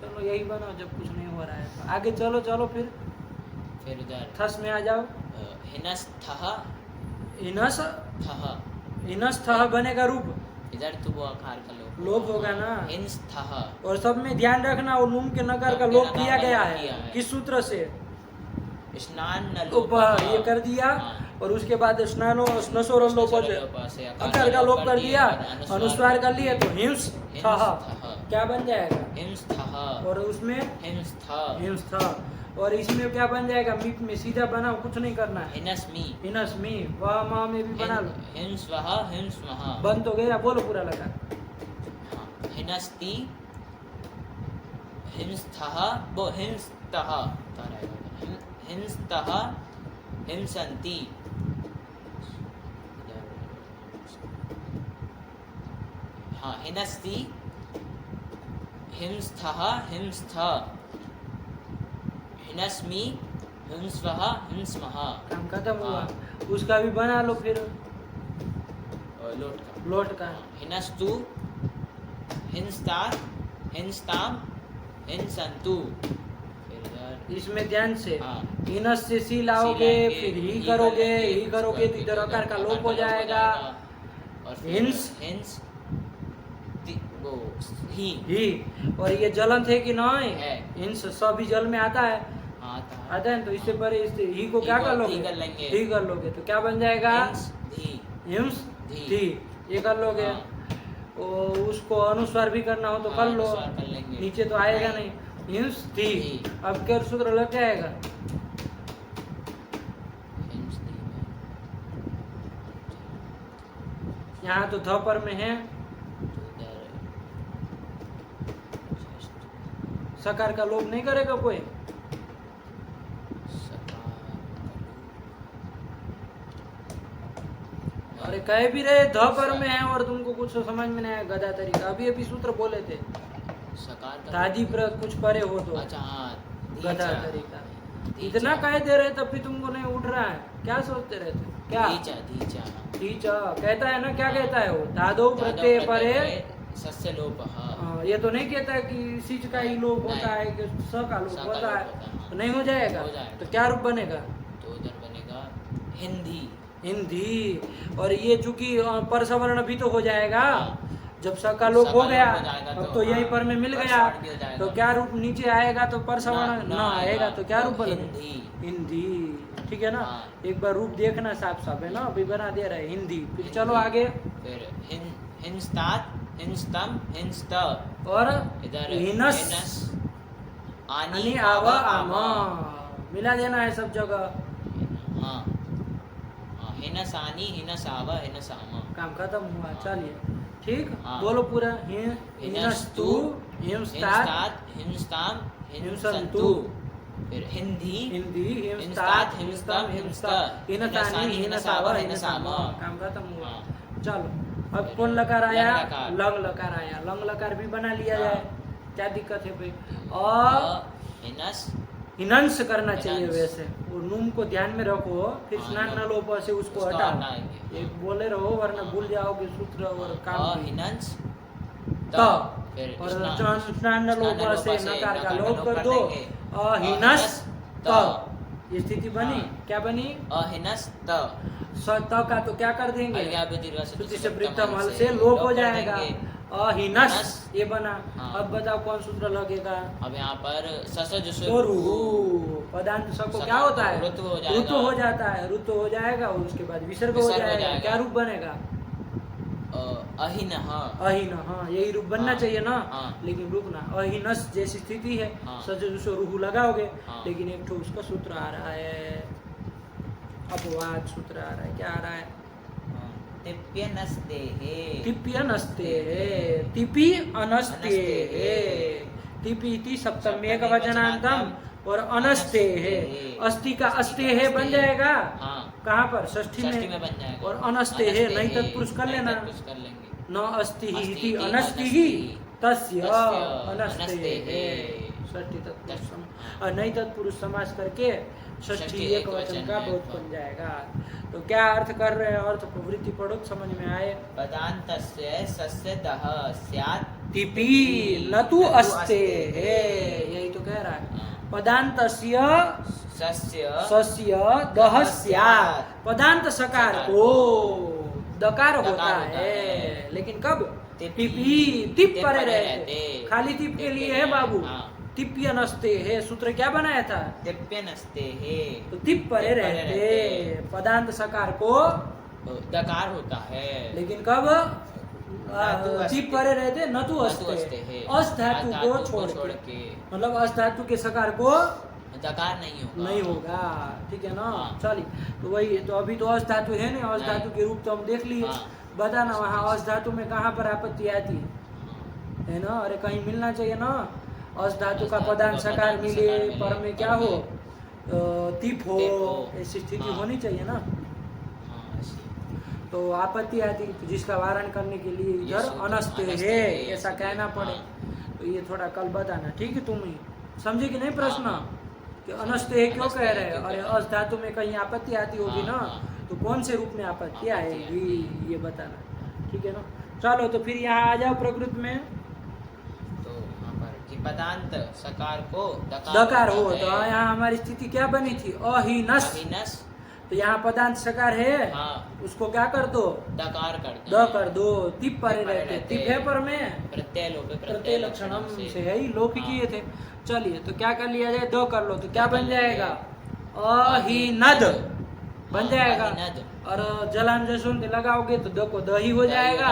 चलो यही बनाओ जब कुछ नहीं हो रहा है तो। आगे चलो चलो फिर उधर थस में आ जाओ। हिनस्थः। हिनस थः। हिनस्थः बनेगा रूप। इधर तो वो आकार का लोप होगा ना। हिनस्थः। और सब में ध्यान रखना और नून के नकार का लोप किया गया है। किस सूत्र से? स्नान न लोप ये कर दिया। हाँ। और उसके बाद स्नानो स्नसोर लोप अकार का लोप कर दिया, अनुस्वार कर लिए तो हिंस था। क्या बन जाएगा? हिंस्थः। और उसमें हिंस्थ। हिंस था। और इसमें क्या बन जाएगा? मीट में सीधा बनाओ, कुछ नहीं करना है। हिनस्मि। हिनस्मी वह माँ में भी बना लो। हिंस्वः हिंस्मः। बन तो गया, बोलो पूरा लगा। हाँ। हिनस्ति हिंस्थः वो हिंस्तः हिंस्तः हिंसंति हाँ, हिनस्ति, हिंस्थः, हिंस्थ, हिनस्मि, हिंस्वः, हिंस्मः। काम खत्म हुआ। उसका भी बना लो फिर लोट का। हिनस्तु, हिंस्तात्, हिंस्ताम, हिंसन्तु। इसमें ध्यान से हाँ। हिनस से सी लाओगे, फिर ही करोगे तो इधर अकार का लोप हो जाएगा। और हिंस, हिंस, ही। और ये जलन थे कि नहीं है। हिंस सभी जल में आता है, आता है। तो इससे परे इससे ही को क्या कर लोगे, ही कर लोगे तो क्या बन जाएगा, हिंस धी, ये कर लोगे। और उसको अनुस्वार भी करना हो तो कर लो, नीचे तो आएगा नहीं, हिंस धी। अब क्या सूत्र लग जाएगा, यहाँ तो ध पर में है, सकार का लोप नहीं करेगा कोई। अरे कह भी रहे ध पर में है और तुमको कुछ समझ में नहीं आया, गधा तरीका। अभी सूत्र बोले थे, दादी पर कुछ परे हो तो गधा तरीका। इतना कह दे रहे तब भी तुमको नहीं उठ रहा है, क्या सोचते रहते? क्या धीचा कहता है ना, क्या कहता है वो, धादो प्रत्यय परे सस्य लोप। ये तो नहीं कहता है कि सिच का ही लोप होता है कि स का लोप होता है, तो नहीं हो जाएगा। तो क्या रूप बनेगा, तो उधर बनेगा हिंदी, हिंदी। और ये चूंकि परसवर्ण भी तो हो जाएगा, जब स का लोप हो गया अब तो यहीं पर में मिल गया, तो क्या रूप नीचे आएगा, तो परसवर्ण ना आएगा, तो क्या रूप बनेगा, हिंदी। ठीक है ना, एक बार रूप देखना साफ साफ है ना, अभी बना दे रहे हिंदी। फिर चलो आगे, फिर हिंस्तात, हिंस्तम, हिंस्त, और इधर हिनस, आनी आव आमा, मिला देना है सब जगह। हाँ, हिनसानी, हिनसाव, हिनसामा। काम खत्म हुआ। चलिए ठीक, बोलो पूरा। हिनस्तु, हिंस्तात, हिंस्ताम, हिंसन्तु। फिर हिंदी, हिंस्तात, हिंस्तम, हिंस्त, हिनसानी, हिनसाव, हिनसामा। काम खत्म हुआ। चलो अब कौन लकार आया, लंग लकार आया। लंग लकार भी बना लिया जाए, क्या दिक्कत है भाई। हिनंस करना चाहिए वैसे, वो नूम को ध्यान में रखो, फिर स्नान न लोप से उसको हटाओ, एक बोले रहो वरना भूल जाओगे सूत्र और काम। हिनंस और स्नान न लोप से नकार का लोप कर दो, अहिनस त। ये स्थिति बनी, क्या बनी, अहिनस त। त का तो क्या कर देंगे, श्रुति से प्रथम हल से लोप हो जाएगा, अहिनस ये बना। अब बताओ कौन सूत्र लगेगा। अब यहाँ पर पदांत स को क्या होता है, ऋतु हो जाता है, ऋतु हो जाएगा और उसके बाद विसर्ग हो जाएगा। क्या रूप बनेगा, अहिनः। हाँ यही रूप बनना चाहिए ना, लेकिन रूप ना, अहिनस जैसी स्थिति है, सजो रूह लगाओगे, लेकिन एक ठो उसका सूत्र आ रहा है, अपवाद सूत्र आ रहा है। क्या आ रहा है, तिप्य नस्ते सप्तम एक वचनांतम और अनस्ते है। अस्थि का अस्ते है बन जाएगा, कहाँ पर, षष्ठी में बन जाएगा। और अनस्ते है नहीं तत्पुरुष कर लेना, न अस्ति ही अनस्ति ही तस्य अनस्ते है, षष्ठी तत्पुरुष और नहीं तत्पुरुष समास करके षष्ठी एक वचन का बहुत बन जाएगा। तो क्या अर्थ कर रहे हैं, अर्थ प्रवृत्ति पढ़ो समझ में आए। पदान्तस्य सस्य दह स्यात् तिपि न तु अस्ते है, यही तो कह रहा है। पदान्तस्य सस्य दह स्यात्, पदांत सकार को दकार होता है, लेकिन कब, टिपी टिप परे रहते, खाली टिप के लिए है बाबू। तिप्य नस्ते है, सूत्र क्या बनाया था, तिप्य नस्ते है, तो तिप परे रहते, पदांत सकार को दकार होता है, लेकिन कब, तिप परे रहते न तु अस्ते, अस धातु को छोड़ के, मतलब अस धातु के सकार को दकार नहीं होगा। ठीक है ना। चलिए तो वही, तो अभी तो अस धातु है ना, अस धातु के रूप तो हम देख लिए। बताना वहाँ अस धातु में कहाँ पर आपत्ति आती है ना, अरे कहीं मिलना चाहिए ना, अस धातु का पदांत सकार मिले पर में क्या हो, तिप हो, ऐसी स्थिति होनी चाहिए ना। तो आपत्ति आती, तो जिसका वारण करने के लिए इधर अनस्ते है ऐसा कहना पड़े। तो ये थोड़ा कल बताना, ठीक है? तुम ही समझे कि नहीं प्रश्न कि अनस्ते है क्यों कह रहे हैं? और अस धातु में कहीं आपत्ति आती होगी ना, तो कौन से रूप में आपत्ति आएगी ये बताना, ठीक है ना? चलो तो फिर यहाँ आ जाओ प्रकृत में। तो यहाँ पर कि पदांत सकार को दकार हो, तो यहाँ हमारी स्थिति क्या बनी थी? अहिनस। अहिनस। तो यहाँ पदांत सकार है, उसको क्या कर दो? दकार कर दो। द कर दो। तिप पर रहते, तिप है पर में प्रत्यय लोप प्रत्यय लक्षणम से है ही लोप किए थे। चलिए तो क्या कर लिया जाए? दो कर लो तो क्या बन जाएगा? अहिनद बन जाएगा। और जलाम जसुंत लगाओगे तो द को द ही हो जाएगा।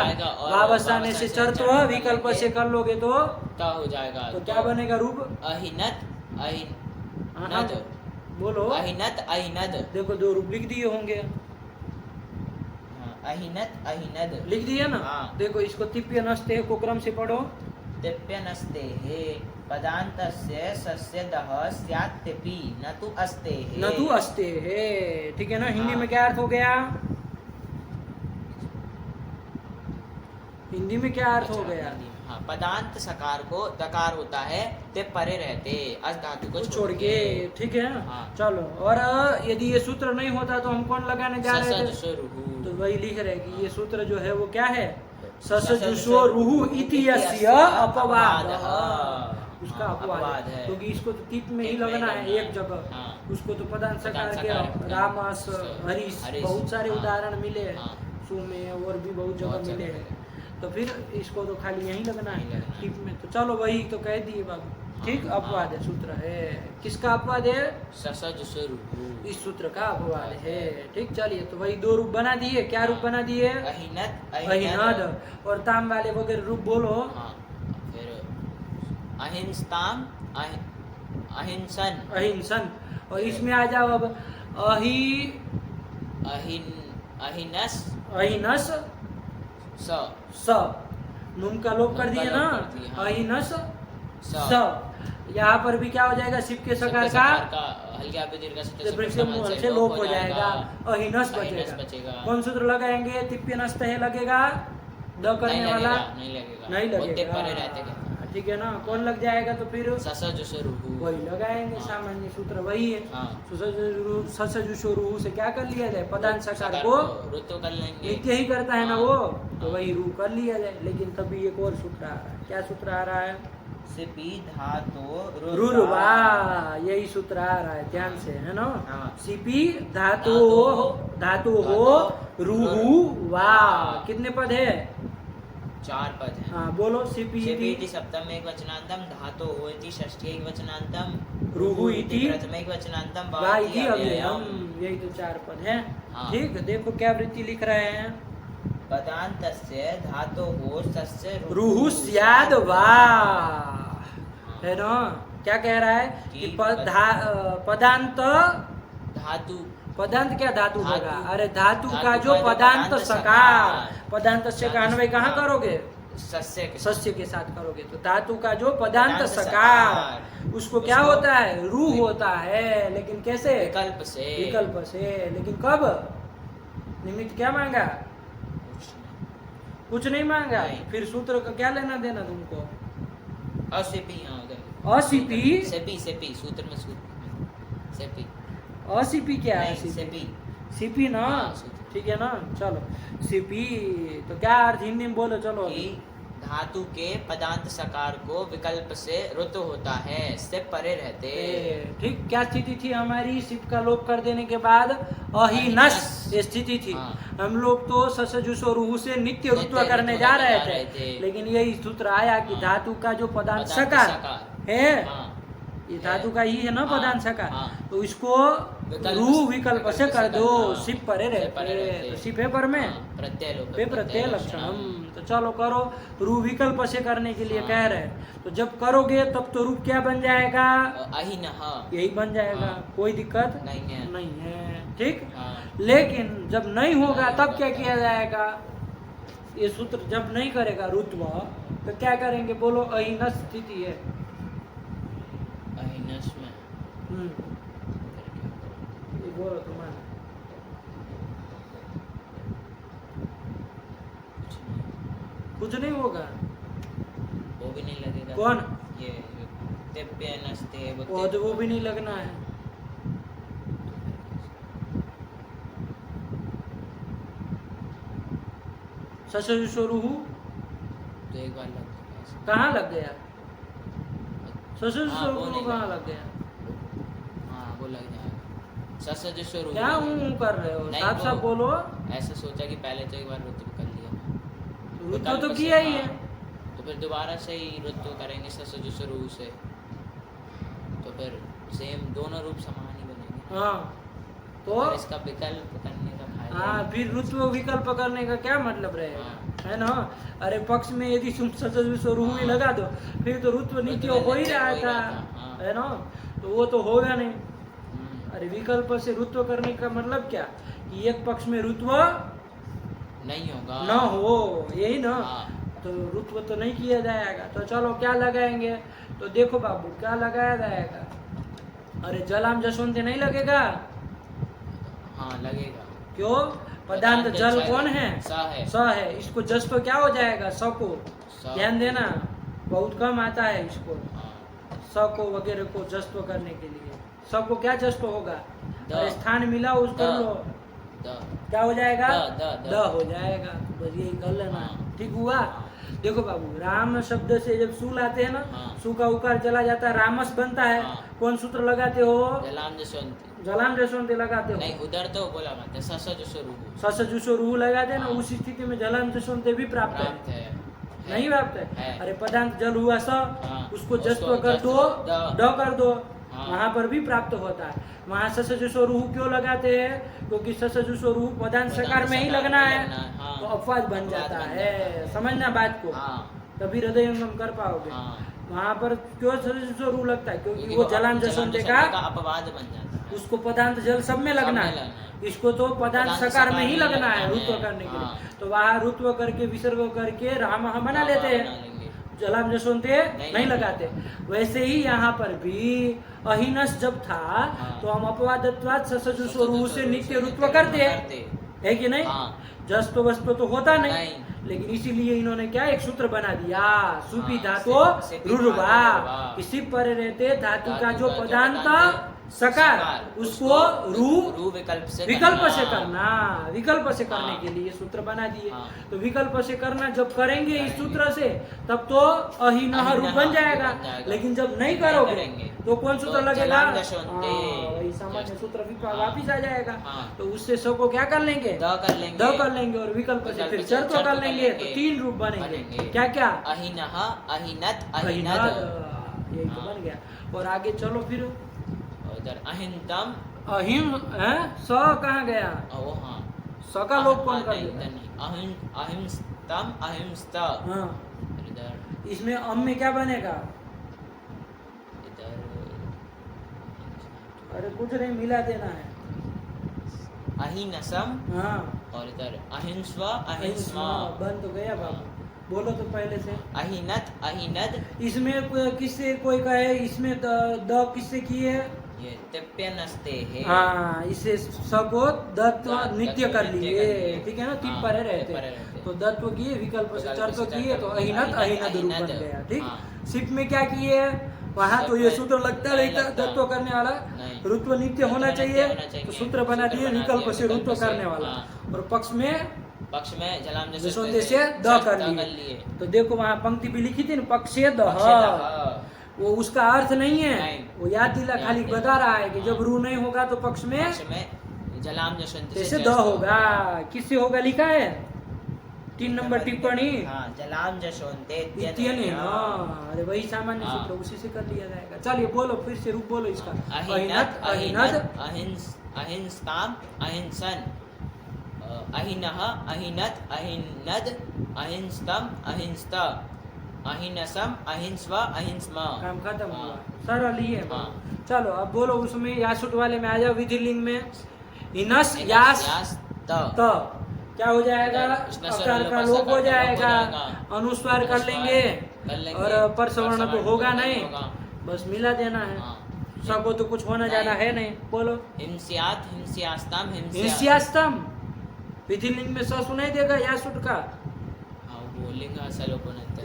वावसाने से चर्त्व विकल्प से कर लोगे तो क्या हो जाएगा? तो क्या बनेगा रूप? अहिनत अहिनद। बोलो। अहिनत अहिनद। देखो दो रूप लिख दिए होंगे। अहिनत अहिनद लिख दिया ना? देखो इसको तिप्य नस्ते को क्रम से पढ़ो। तिप्य नस्ते है पदान्तस्य सस्य दह स्यात् तिपि न तु अस्ते है। न तु अस्ते है, ठीक है ना? हिंदी में क्या अर्थ हो गया? हिंदी में क्या अर्थ हो गया? पदांत सकार को दकार होता है, ते परे रहते अस धातु को छोड़ के, ठीक है? चलो, और यदि ये सूत्र नहीं होता तो हम कौन लगाने जा रहे थे? तो वही लिख रहे कि ये सूत्र जो है वो क्या है? ससजुषो रुहु इति यस्य अपवाद। उसका अपवाद है, क्योंकि इसको तो टिप में ही लगना है एक जगह। उसको तो पदांत सकार के रामस हरीश बहुत सारे उदाहरण मिले, सुमे और भी बहुत जगह मिले हैं। तो फिर इसको तो खाली यहीं लगना है टिप में। तो चलो वही तो कह दिए बाबू, ठीक? अपवाद है, सूत्र है। किसका अपवाद है? इस सूत्र का अपवाद है, ठीक? चलिए तो वही दो रूप बना दिए। क्या रूप बना दिए? अहिनद। और ताम वाले वगैरह रूप बोलो। फिर अहिंसताम अहिंसन अहिंसन। और इसमें आ जाओ अब अहिनस अहिनस स नून का लोप कर दिए ना? अहिनस स। यहाँ पर भी क्या हो जाएगा? सिप के सकार का से लोप हो जाएगा, अहिनस बचेगा। कौन सूत्र लगाएंगे? तिप्य नस्त है लगेगा, द करने वाला नहीं लगेगा, ठीक है ना? कौन लग जाएगा? तो फिर वही लगाएंगे, सामान्य सूत्र वही है। ससजुषोरुहु से क्या कर लिया जाए? पदांत सकार को नित्य ही करता है ना वो, तो वही रू कर लिया जाए। लेकिन तभी एक और सूत्र आ रहा है। क्या सूत्र आ रहा है? सिपी धातु रुर्वा, यही सूत्र आ रहा है, ध्यान से, है ना? सिपी धातु हो रुहु वा। कितने पद है? 4 पद है। हाँ बोलो। सिपी सप्तम एक वचनांतम धातु होति षष्ठी एक वचनांतम रुहु इति प्रथम एक वचनांतम वा इति अव्ययम। यही तो 4 पद है, ठीक? देखो क्या वृत्ति लिख रहे हैं? पदान्तस्य धातु हो सस्य रुहु स्याद वा, है ना? क्या कह रहा है कि पदांत धातु, पदांत क्या धातु होगा? अरे धातु का जो पदांत सकार, पदांत से का अन्वय कहाँ करोगे? सस्य के साथ करोगे। तो धातु का जो पदांत सकार, उसको क्या होता है? रू होता है। लेकिन कैसे? विकल्प से। लेकिन कब? निमित्त क्या मांगा? कुछ नहीं मांगा। फिर सूत्र का क्या लेना देना तुमको? असिपी सूत्र में सेपी असिपी क्या है? सिपी ना, ठीक है ना? चलो सिपी तो क्या अर्थ हिंदी में बोलो। चलो धातु के पदांत सकार को विकल्प से रुत होता है, से परे रहते, ठीक? क्या स्थिति थी हमारी? सिप का लोप कर देने के बाद अहिनस स्थिति थी। हम लोग तो ससजुषो रुहु से नित्य रुत्व करने जा रहे थे, लेकिन यही सूत्र आया कि धातु का जो पदांत सकार है, ये धातु का ही है ना पदांत सकार, तो इसको रू विकल्प से कर दो, सिप परे रहते। तो सिप है पर में प्रत्यय लक्षणम। तो चलो करो। रू विकल्प से करने के लिए कह रहे हैं, तो जब करोगे तब तो रूप क्या बन जाएगा? यही बन जाएगा, कोई दिक्कत नहीं है, ठीक? लेकिन जब नहीं होगा तब क्या किया जाएगा? ये सूत्र जब नहीं करेगा रुत्व, तो क्या करेंगे? बोलो। अहिनस स्थिति है, अहिनस में ये बोलो तुम्हारा। कुछ नहीं होगा। वो भी नहीं लगेगा। कौन? ये तेप्य नस्ते वो भी नहीं लगना है। ससुरुहु तो एक बार लग गया। कहाँ लग गया? हाँ, ससुरुहु वो नहीं कहाँ लगा। लग गया? हाँ वो लग जाएगा। ससजुसुरु क्या हूँ कर रहे हो? नहीं, साफ साफ वो बोलो। ऐसा सोचा कि पहले तो एक बार ऋतु कर लिया, ऋतु कल तो से- किया ही है। हाँ, तो फिर दोबारा से ही ऋतु करेंगे ससजुसुरु से, तो फिर सेम दोनों रूप समान ही बनेंगे। हाँ तो फिर इसका विकल्प करने का फायदा हाँ, है। फिर ऋतु विकल्प करने का क्या मतलब रहेगा? हाँ। है ना? अरे पक्ष में यदि तुम ससुरुहु ही हाँ। लगा दो, फिर तो ऋतु नित्य हो ही रहा था। हाँ। है ना? तो वो तो होगा नहीं। हम्म, अरे विकल्प से ऋतु करने का मतलब क्या? कि एक पक्ष में ऋतु नहीं होगा न हो, यही ना? हाँ। तो ऋतु तो नहीं किया जाएगा। तो चलो क्या लगाएंगे? तो देखो बाबू क्या लगाया जाएगा। अरे जलाम जसवंत नहीं लगेगा। हाँ लगेगा। क्यों? पदार्थ जल कौन है? स है। स है। इसको जस तो क्या हो जाएगा? स को। स। ध्यान देना, बहुत कम आता है इसको। हाँ, स को वगैरह को जस्व करने के लिए। स को क्या जस्व होगा? द। अरे स्थान मिला उस कर द। लो, द क्या हो जाएगा? द द हो जाएगा। बस यही कर लेना। हाँ। ठीक हुआ? देखो बाबू, राम शब्द से जब सु लाते हैं ना, हाँ। सु का उकार चला जाता है, रामस बनता है। हाँ। कौन सूत्र लगाते हो? जलाम जसवंती। जलाम जसवंत लगाते हो। नहीं उधर तो बोला मत ससजुसुरु ससजुसो रूह लगाते हैं ना, हाँ। उस स्थिति में जलाम जसवंत भी प्राप्त प्राप्त है। है। नहीं प्राप्त है? है। अरे पदांत जल हुआ स, हाँ। उसको उसको जस्व कर जस्व दो, द। ड कर दो, हाँ। वहां पर भी प्राप्त होता है। वहां ससजुसो रूह क्यों लगाते हैं? क्योंकि ससजुसो रूह पदांत सकार में ही लगना है। हाँ। तो अपवाद बन अपवाद जाता बन है। जाता है। समझना बात को, हाँ। तभी हृदयंगम कर पाओगे। हाँ। वहां पर क्यों ससजुसो रूह लगता है? क्योंकि क्योंकि वो जलाम जसवंत का अपवाद बन जाता है। उसको पदांत जल सब में लगना सब में है। लगना है। इसको तो पदांत पदांत सकार में ही सकार लगना में है लगना ऋत्व है। करने के लिए। हाँ। तो वहां ऋत्व करके विसर्ग करके राम हम बना हाँ, लेते बना हैं, लेंगे। जलाम जसवंते नहीं लगाते। वैसे ही यहाँ पर भी अहिनस जब था, हाँ। तो हम अपवादत्वाद ससजुसो से नित्य ऋत्व करते है कि नहीं? हाँ। जस तो वस्तु तो होता नहीं, नहीं। लेकिन इसीलिए इन्होंने क्या एक सूत्र बना दिया, सुपी हाँ, धातु सिपी रुरुबा। धातु किसी पर रहते धातु का जो धातु का पदांत सकार, उसको रू विकल्प से विकल्प से करना, विकल्प से करने हाँ। के लिए सूत्र बना दिए। हाँ। तो विकल्प से करना जब करेंगे इस सूत्र से, तब तो अहिनह रूप बन जाएगा। लेकिन जब नहीं करोगे करेंगे, तो कौन सूत्र तो लगेगा? जलाम जसवंते। हाँ, वही सामान्य सूत्र भी हाँ। वापिस आ जाएगा। हाँ। तो उससे सब को क्या कर लेंगे? द कर लेंगे। द कर लेंगे और विकल्प से फिर चर को कर लेंगे। तो तीन रूप बनेंगे। क्या क्या? अहिनः, अहिनत, अहिनद, अहिनद। यही तो हाँ। बन गया। और आगे चलो फिर, उधर अहिंतम। अहिम है स कहाँ गया? ओ हाँ। स का लोग कौन कर नहीं, देता है? इधर नहीं। अहिंस्तम, अहिंस्त। हाँ, इधर इसमें अम में क्या बनेगा? इधर अरे कुछ नहीं, मिला देना है। अहिनसम हाँ, और इधर अहिंस्व, अहिंस्म। बन तो गया बाबू, बोलो तो पहले से। अहिनत, अहिनद। इसमें किससे कोई कहे इसमें द किससे किए? ये तिप्य नस्ते है। हाँ, इसे सबको दत्व दत्व नित्य कर नित्य लिए। कर लिए। ठीक है ना? तीन हाँ, परे तीन रहते परे रहते। तो दत्व किए, विकल्प से विकल्प चर तो से चर किए, कर तो लिए। अहिनत अहिनद रूप बन अहिनद। गया। ठीक। हाँ। सिप में क्या किए? वहां तो ये सूत्र लगता नहीं रहता लगता। दत्व करने वाला, नहीं। ऋत्व नित्य होना नित्य चाहिए। होना चाहिए। तो सूत्र बना सूत्र दिए बना विकल्प दिए, से विकल्प ऋत्व से। करने वाला। हाँ। और पक्ष में पक्ष में जलाम जसवंत से द कर लिए। तो देखो वहां पंक्ति भी लिखी थी ना, पक्षे दह। वो उसका अर्थ नहीं है, नहीं। वो याद दिला, याद खाली दिला। बता रहा है कि हाँ। जब रू नहीं होगा तो पक्ष में पक्ष में जलाम जसवंत जैसे द होगा। किससे होगा लिखा है? 3 नंबर टिप्पणी हाँ, जलाम जसवंते इत्यने। हाँ, अरे वही सामान्य हाँ। सूत्र, उसी से कर लिया जाएगा। चलिए बोलो फिर से, रूप बोलो इसका। अहिनत, अहिनद, अहिनद, अहिंस्ताम, अहिंसन। अहिनः, अहिनत, अहिनद, अहिंस्तम, अहिंस्त। अहिनसम, अहिंस्व, अहिंस्म। काम खत्म हुआ। हाँ। सरल ही है। हाँ। चलो अब बोलो उसमें यासुट वाले में आ जाओ, विधि लिंग में। इनस यास त क्या हो जाएगा? अकार का लोप हो जाएगा, अनुस्वार कर लेंगे और परसवर्ण तो होगा नहीं, बस मिला देना है। हाँ। सबको तो कुछ होना जाना है नहीं। बोलो हिंस्यात, हिंस्यास्ताम, हिंस्यात। हिंस्यास्तम। विधि लिंग में स सुनाई देगा यासुट का? हाँ, वो लिंग असलोपनत्य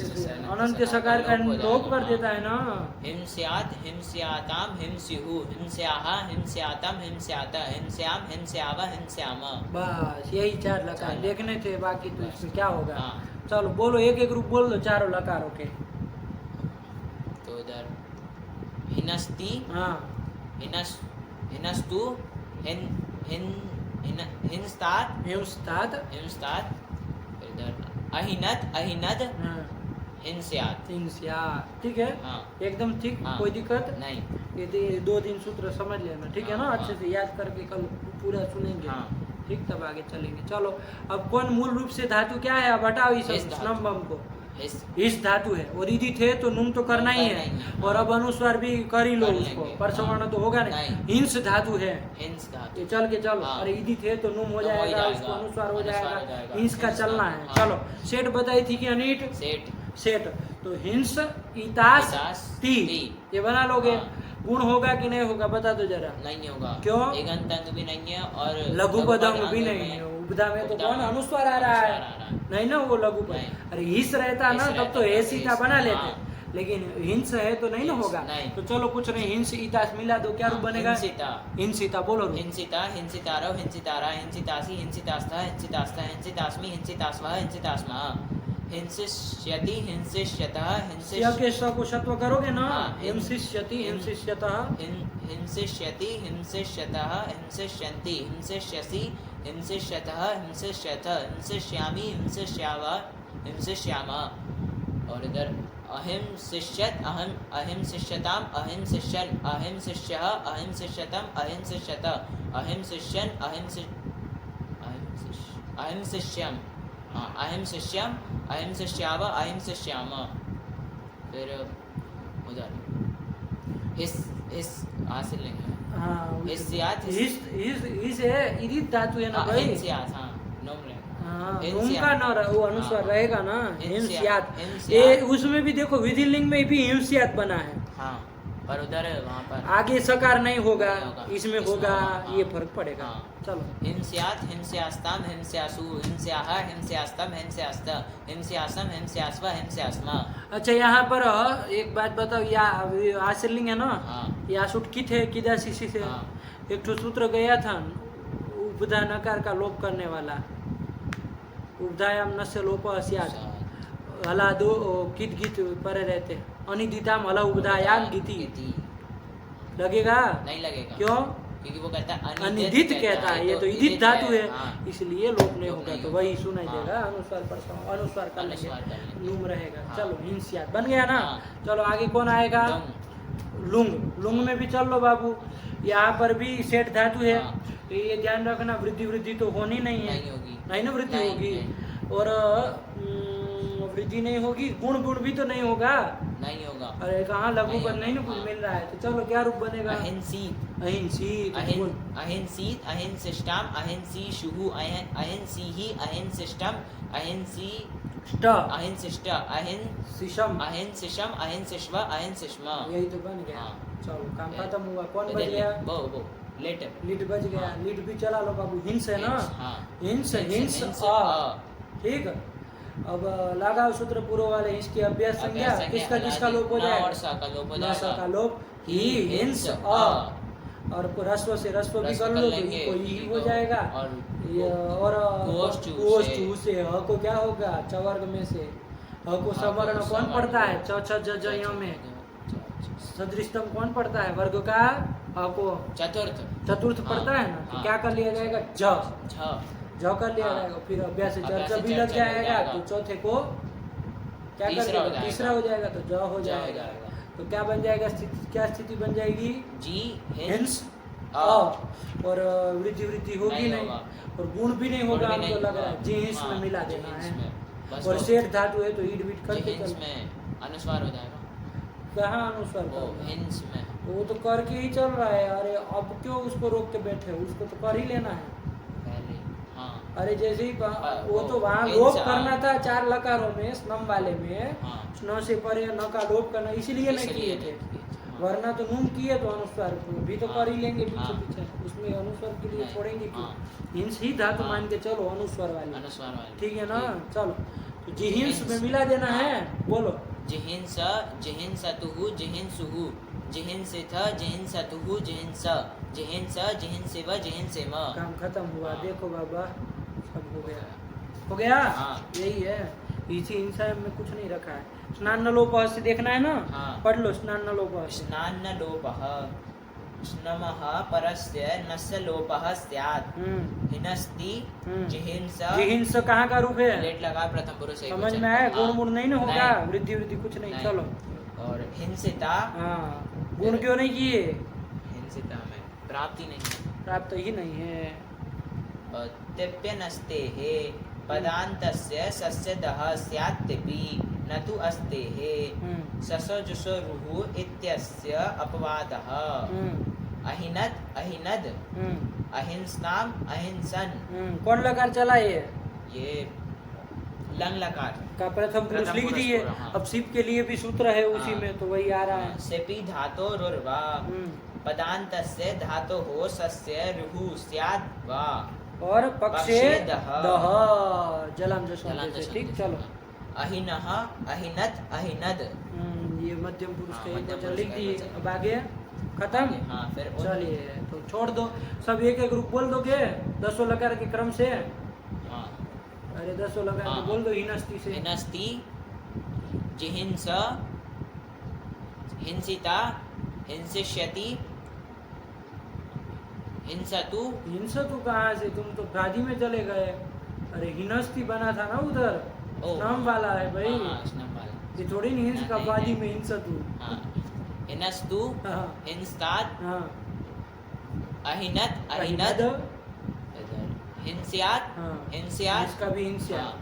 अनंत सकार का लोप कर देता है ना। हिंस्यात हिंस्याताम हिंस्युहु हिंस्याहा हिंस्यातम हिंस्याता हिंस्याम हिंस्यावा हिंस्याम। बस यही 4 लकार देखने थे, बाकी तो इसमें क्या होगा। हाँ। चलो बोलो, एक एक रूप बोल दो चारों लकारों के। तो उधर हिनस्ति, हाँ, हिनस हिनस्तु, हिन हिन हिंस्तात हिंस्तात, हिंस्तात, इधर अहिनत अहिनद हाँ, हिंस्यात। हिंस्या, ठीक है। हाँ। एकदम ठीक, हाँ। कोई दिक्कत नहीं। ये 2-3 सूत्र समझ लेना, ठीक है ना। हाँ, अच्छे हाँ। से याद करके कल पूरा सुनेंगे। हाँ। ठीक, तब आगे चलेंगे। चलो, अब कौन मूल रूप से धातु क्या है, अब हटाओ इस हिस धातु। स्नम्बम को। हिस इस धातु है, और यदि थे तो नुम तो करना ही करना ही है, है। और अब अनुस्वार भी कर ही लो कर उसको, लेंगे। परसवर्ण हाँ। तो होगा नहीं। हिंस धातु है, हिंस धातु। ये चल के चलो। हाँ। अरे यदि थे तो नुम हो तो हो जाएगा, जाएगा, उसको अनुस्वार हो अनुस्वार जाएगा, हो जाएगा, हिंस का हिंस चलना धातु। है। हाँ। चलो, सेठ बताई थी कि अनीट सेठ सेठ, तो हिंस इतास इतास, ती, ती। ये बना लोगे। हाँ। गुण होगा कि नहीं होगा, बता दो जरा। नहीं होगा। क्यों? एगंत अंग भी नहीं है और लघु पद अंग भी अंग नहीं है। उपधा में तो उपधा कौन में अनुस्वार आ रहा है, अनुस्वार आ रहा है। नहीं ना, वो लघु पद। नहीं। अरे हिस रहता ना, हिस तब तो रहता, ऐसी का हिस। बना लेते, हाँ। लेकिन हिंस है तो नहीं ना हिंस, होगा। नहीं। तो चलो कुछ नहीं, हिंस इतास मिला दो, क्या रूप बनेगा? हिंसिता। हिंसिता बोलो रूप। हिंसिता हिंसितारव हिंसितारा हिंसितासी हिंसितास्था हिंसितास्था हिंसितास्मि हिंसितास्वः हिंसितास्मा। हिंसिष्यति हिंसिष्यतः स्य के स को शत्व करोगे ना। हाँ, हिंसिष्यति हिंसिष्यतः, हिंसिष्यति हिंसिष्यतः हिंसिष्यन्ति हिंसिष्यसि हिंसिष्यतः हिंसिष्यथ हिंसिष्यामि हिंसिष्यावा हिंसिष्यामा। और इधर अहिंसिष्यत अहम अहिंसिष्यताम अहिंसिष्यन् अहिंसिष्यः अहिंसिष्यतम अहिंसिष्यत अहिंसिष्यन् अहिंसिष्यम अहिंसिष्यम अहिंसिष्याव अहिंसिष्याम। फिर उधर हिस हासिल लेंगे। हाँ, हिस्यात हिस है, इदित धातु है ना भाई। हिंस्यात, हाँ, नोम रहेगा। हाँ, हिंस्यात। नुम का न वो अनुस्वार हाँ। रहेगा ना। हिंस्यात, हिंस्यात, हिंस्यात। ये उसमें भी देखो, विधिलिंग में भी हिंस्यात बना है। हाँ, पर उधर वहाँ पर आगे सकार नहीं होगा, नहीं होगा, इसमें इसमें होगा। हाँ। ये फर्क पड़ेगा। हाँ। चलो, हिंस्यात हिंस्यास्ताम हिंस्यासु हिंस्याः हिंस्यास्तम हिंस्यास्त हिंस्यासम हिंस्यास्व हिंस्यास्मा। अच्छा यहाँ पर एक बात बताओ, या आश्रलिंग है ना। हाँ। या सुटकित है किदासीसी से। हाँ। एक तो सूत्र गया था, उपधा नकार का लोप करने वाला। उपधायाम नस्य लोप अस्यात् हला दो कित गीत परे रहते, अनिदिताम हला उपधायाम गीति लगेगा? नहीं लगेगा। क्यों? क्योंकि वो कहता है अनिदित कहता है, ये तो इदित धातु है, हाँ। इसलिए लोप नहीं लोप होगा। नहीं तो होगा। वही सुनाई हाँ। देगा, अनुस्वार पर अनुस्वार कर लेंगे, अनुस्वार कर लेंगे। लुंग रहेगा। हाँ। चलो, हिंस्यात बन गया ना। हाँ। चलो आगे कौन आएगा? लुंग। लुंग में भी चल लो बाबू, यहाँ पर भी सेठ धातु है। हाँ। तो ये ध्यान रखना, वृद्धि तो होनी नहीं है। नहीं होगी। नहीं ना, वृद्धि नहीं, होगी। नहीं। और वृद्धि नहीं होगी, गुण भी तो नहीं होगा। नहीं होगा। अरे कहाँ लघु नहीं पर होगा। नहीं ना कुछ हाँ। मिल रहा है। तो चलो क्या रूप बनेगा? अहिंसीत अहिंसी। अहिंसीत अहिंसिष्टाम अहिंसीषुः अहिंसीहि अहिंसिष्टम अहिंसिष्ट अहिंसिष्ट शिशम, अहिंसिषम अहिंसिष्व अहिंसिष्म। यही तो बन गया। हाँ। चलो काम खत्म हुआ। कौन बच इधर गया? वो लेट लीड बच गया। हाँ। लीड भी चला लो बाबू, हिंस है ना। हाँ। हिंस हिंस, अ। ठीक। अब लगाओ सूत्र पूर्व वाले हिंस की अभ्यास संज्ञा। किसका किसका लोप हो जाएगा? और सा का लोप हो न सा का जाएगा। लोप, ही हिंस अ। और रस्व से रस्व भी कर लो तो ई को ई हो जाएगा। और कोष्ठु से ह को क्या होगा? चवर्ग में से ह को सवर्ण कौन पढ़ता है? च छ ज ज य में सदृशतम कौन पढ़ता है? वर्ग का ह को चतुर्थ पढ़ता है ना। तो क्या कर लिया जाएगा? ज कर लिया जाएगा। फिर अभ्यास से चर्चा भी लग जाएगा, तो चौथे को क्या कर देगा? तीसरा हो जाएगा, तो ज हो जाएगा। तो क्या बन जाएगा? क्या स्थिति बन जाएगी? जी हिंस अ। और वृद्धि होगी नहीं, और गुण भी नहीं होगा। हमको लग रहा है जी हिंस में मिला देना है। और सेठ धातु है तो ईट बीट करके हिंस में अनुस्वार हो जाएगा। कहाँ अनुस्वार? वो हिंस में वो तो करके ही चल रहा है। अरे अब क्यों उसको रोक के बैठे? उसको तो कर ही लेना है पहले। हाँ। अरे जैसे ही वो तो वहाँ लोप करना था 4 लकारों में, स्नम वाले में। हाँ। न से परे न का लोप करना, इसलिए नहीं किए थे। वरना तो नुम किए तो अनुस्वार भी तो कर ही लेंगे पीछे पीछे। उसमें अनुस्वार के लिए छोड़ेंगे क्यों? हिंस ही धातु मान के चलो, अनुस्वार वाली। ठीक है ना। चलो, तो जिहिंस में मिला देना है, बोलो। जिहिंस जिहिंसतुहु जिहिंसुहु जिहिंसिथ जिहिंसतुहु जिहिंस जिहिंस जिहिंसिव जिहिंसिम। काम खत्म हुआ। देखो बाबा सब हो गया, हो गया। हाँ। यही है, इसी हिंसा में कुछ नहीं रखा है। स्नान लोपः से देखना है ना। हाँ। पढ़ लो स्नान लोपः। स्नान लोपः स्नमः परस्य नस्य लोपः स्यात्। हिनस्ति जिहिंस। जिहिंस कहाँ का रूप है? लेट लगा प्रथम पुरुष एक समझ वचन में आया? का। गुण मुड़ नहीं ना होगा, नहीं। वृद्धि वृद्धि कुछ नहीं। नहीं। चलो। और हिंसिता। हाँ, गुण क्यों नहीं किए? हिंसिता में प्राप्ति नहीं, प्राप्त ही नहीं है। त्यप्यनस्तेः पदान्तस्य सस्यदः स्यात्त्यपि न तु अस्तेः ससजुषरुः इत्यस्य अपवादः। अहिनत् अहिनद अहिंसनाम अहिंसन। कौन लकार चला ये लंग लकार का प्रथम पुरुष लिख दिए। हाँ। अब सिप के लिए भी सूत्र है उसी हाँ। में, तो वही आ रहा है। सेपि धातो रुर्वा पदान्तस्य धातोः सस्य रुः स्याद् वा। और पक्षे दह जलम जसम से। ठीक, चलो। अहिनः अहिनत अहिनद। ये मध्यम पुरुष हाँ, का एक मध्यम वचन पुरुष लिख का दिए। एक वचन। अब आगे खत्म। हाँ, फिर चलिए तो छोड़ दो, सब एक एक ग्रुप बोल दोगे 10 लकार के क्रम से। हाँ। अरे 10 लकार हाँ। के बोल दो हिनस्ती से। हिनस्ति जिहिंस हिंसिता हिंसिष्यति हिंसतु। हिंसतु कहाँ से? तुम तो गादी में चले गए। अरे हिनस्ती बना था ना उधर, नाम वाला है भाई। हाँ, स्नम वाला। ये थोड़ी नहीं हिंस का नहीं, वादी नहीं। में हिंसतु। हाँ। हिनस्तु हाँ। हिंसतात हाँ। अहिनत अहिनद हिंस्यात हाँ। हिंस्यात। इसका भी हिंस्या। हाँ।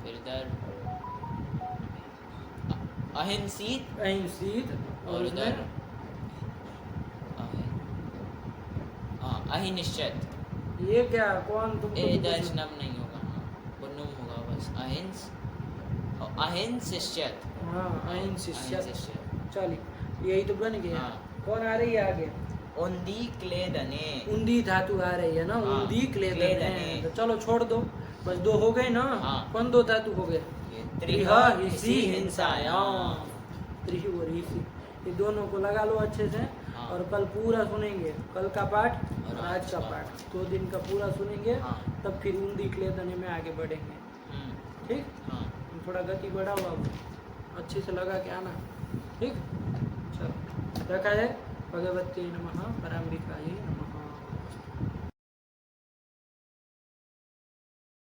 फिर इधर अहिंसित अहिंसित। और उसमें इधर अहिनिश्चित। ये क्या? कौन तुम? इधर स्नम नहीं होगा, पुनुम होगा बस। अहिंस और अहिंसिष्यत। हाँ, अहिंसिष्यत। अहिंसिष्यत। चलिए, यही तो बन गया। हाँ। कौन आ रही है आगे? उन्दी क्लेदने। उन्दी धातु आ रही है ना। हाँ, उन्दी क्लेदने। क्लेदने। तो चलो छोड़ दो, बस 2 हो गए ना। हाँ। कौन 2 धातु हो गए? त्रिह हिसी हिंसायाम। त्रिह और हिसी, ये दोनों को लगा लो अच्छे से। हाँ। और कल पूरा सुनेंगे, कल का पाठ और और आज का पाठ, 2 दिन का पूरा सुनेंगे। हाँ। तब फिर उन्दी क्लेदने में आगे बढ़ेंगे। ठीक, हाँ। थोड़ा गति बढ़ाओ, अब अच्छे से लगा के आना। ठीक, चलो रखा है। भगवती नमः, पराम्बिकायै नमः।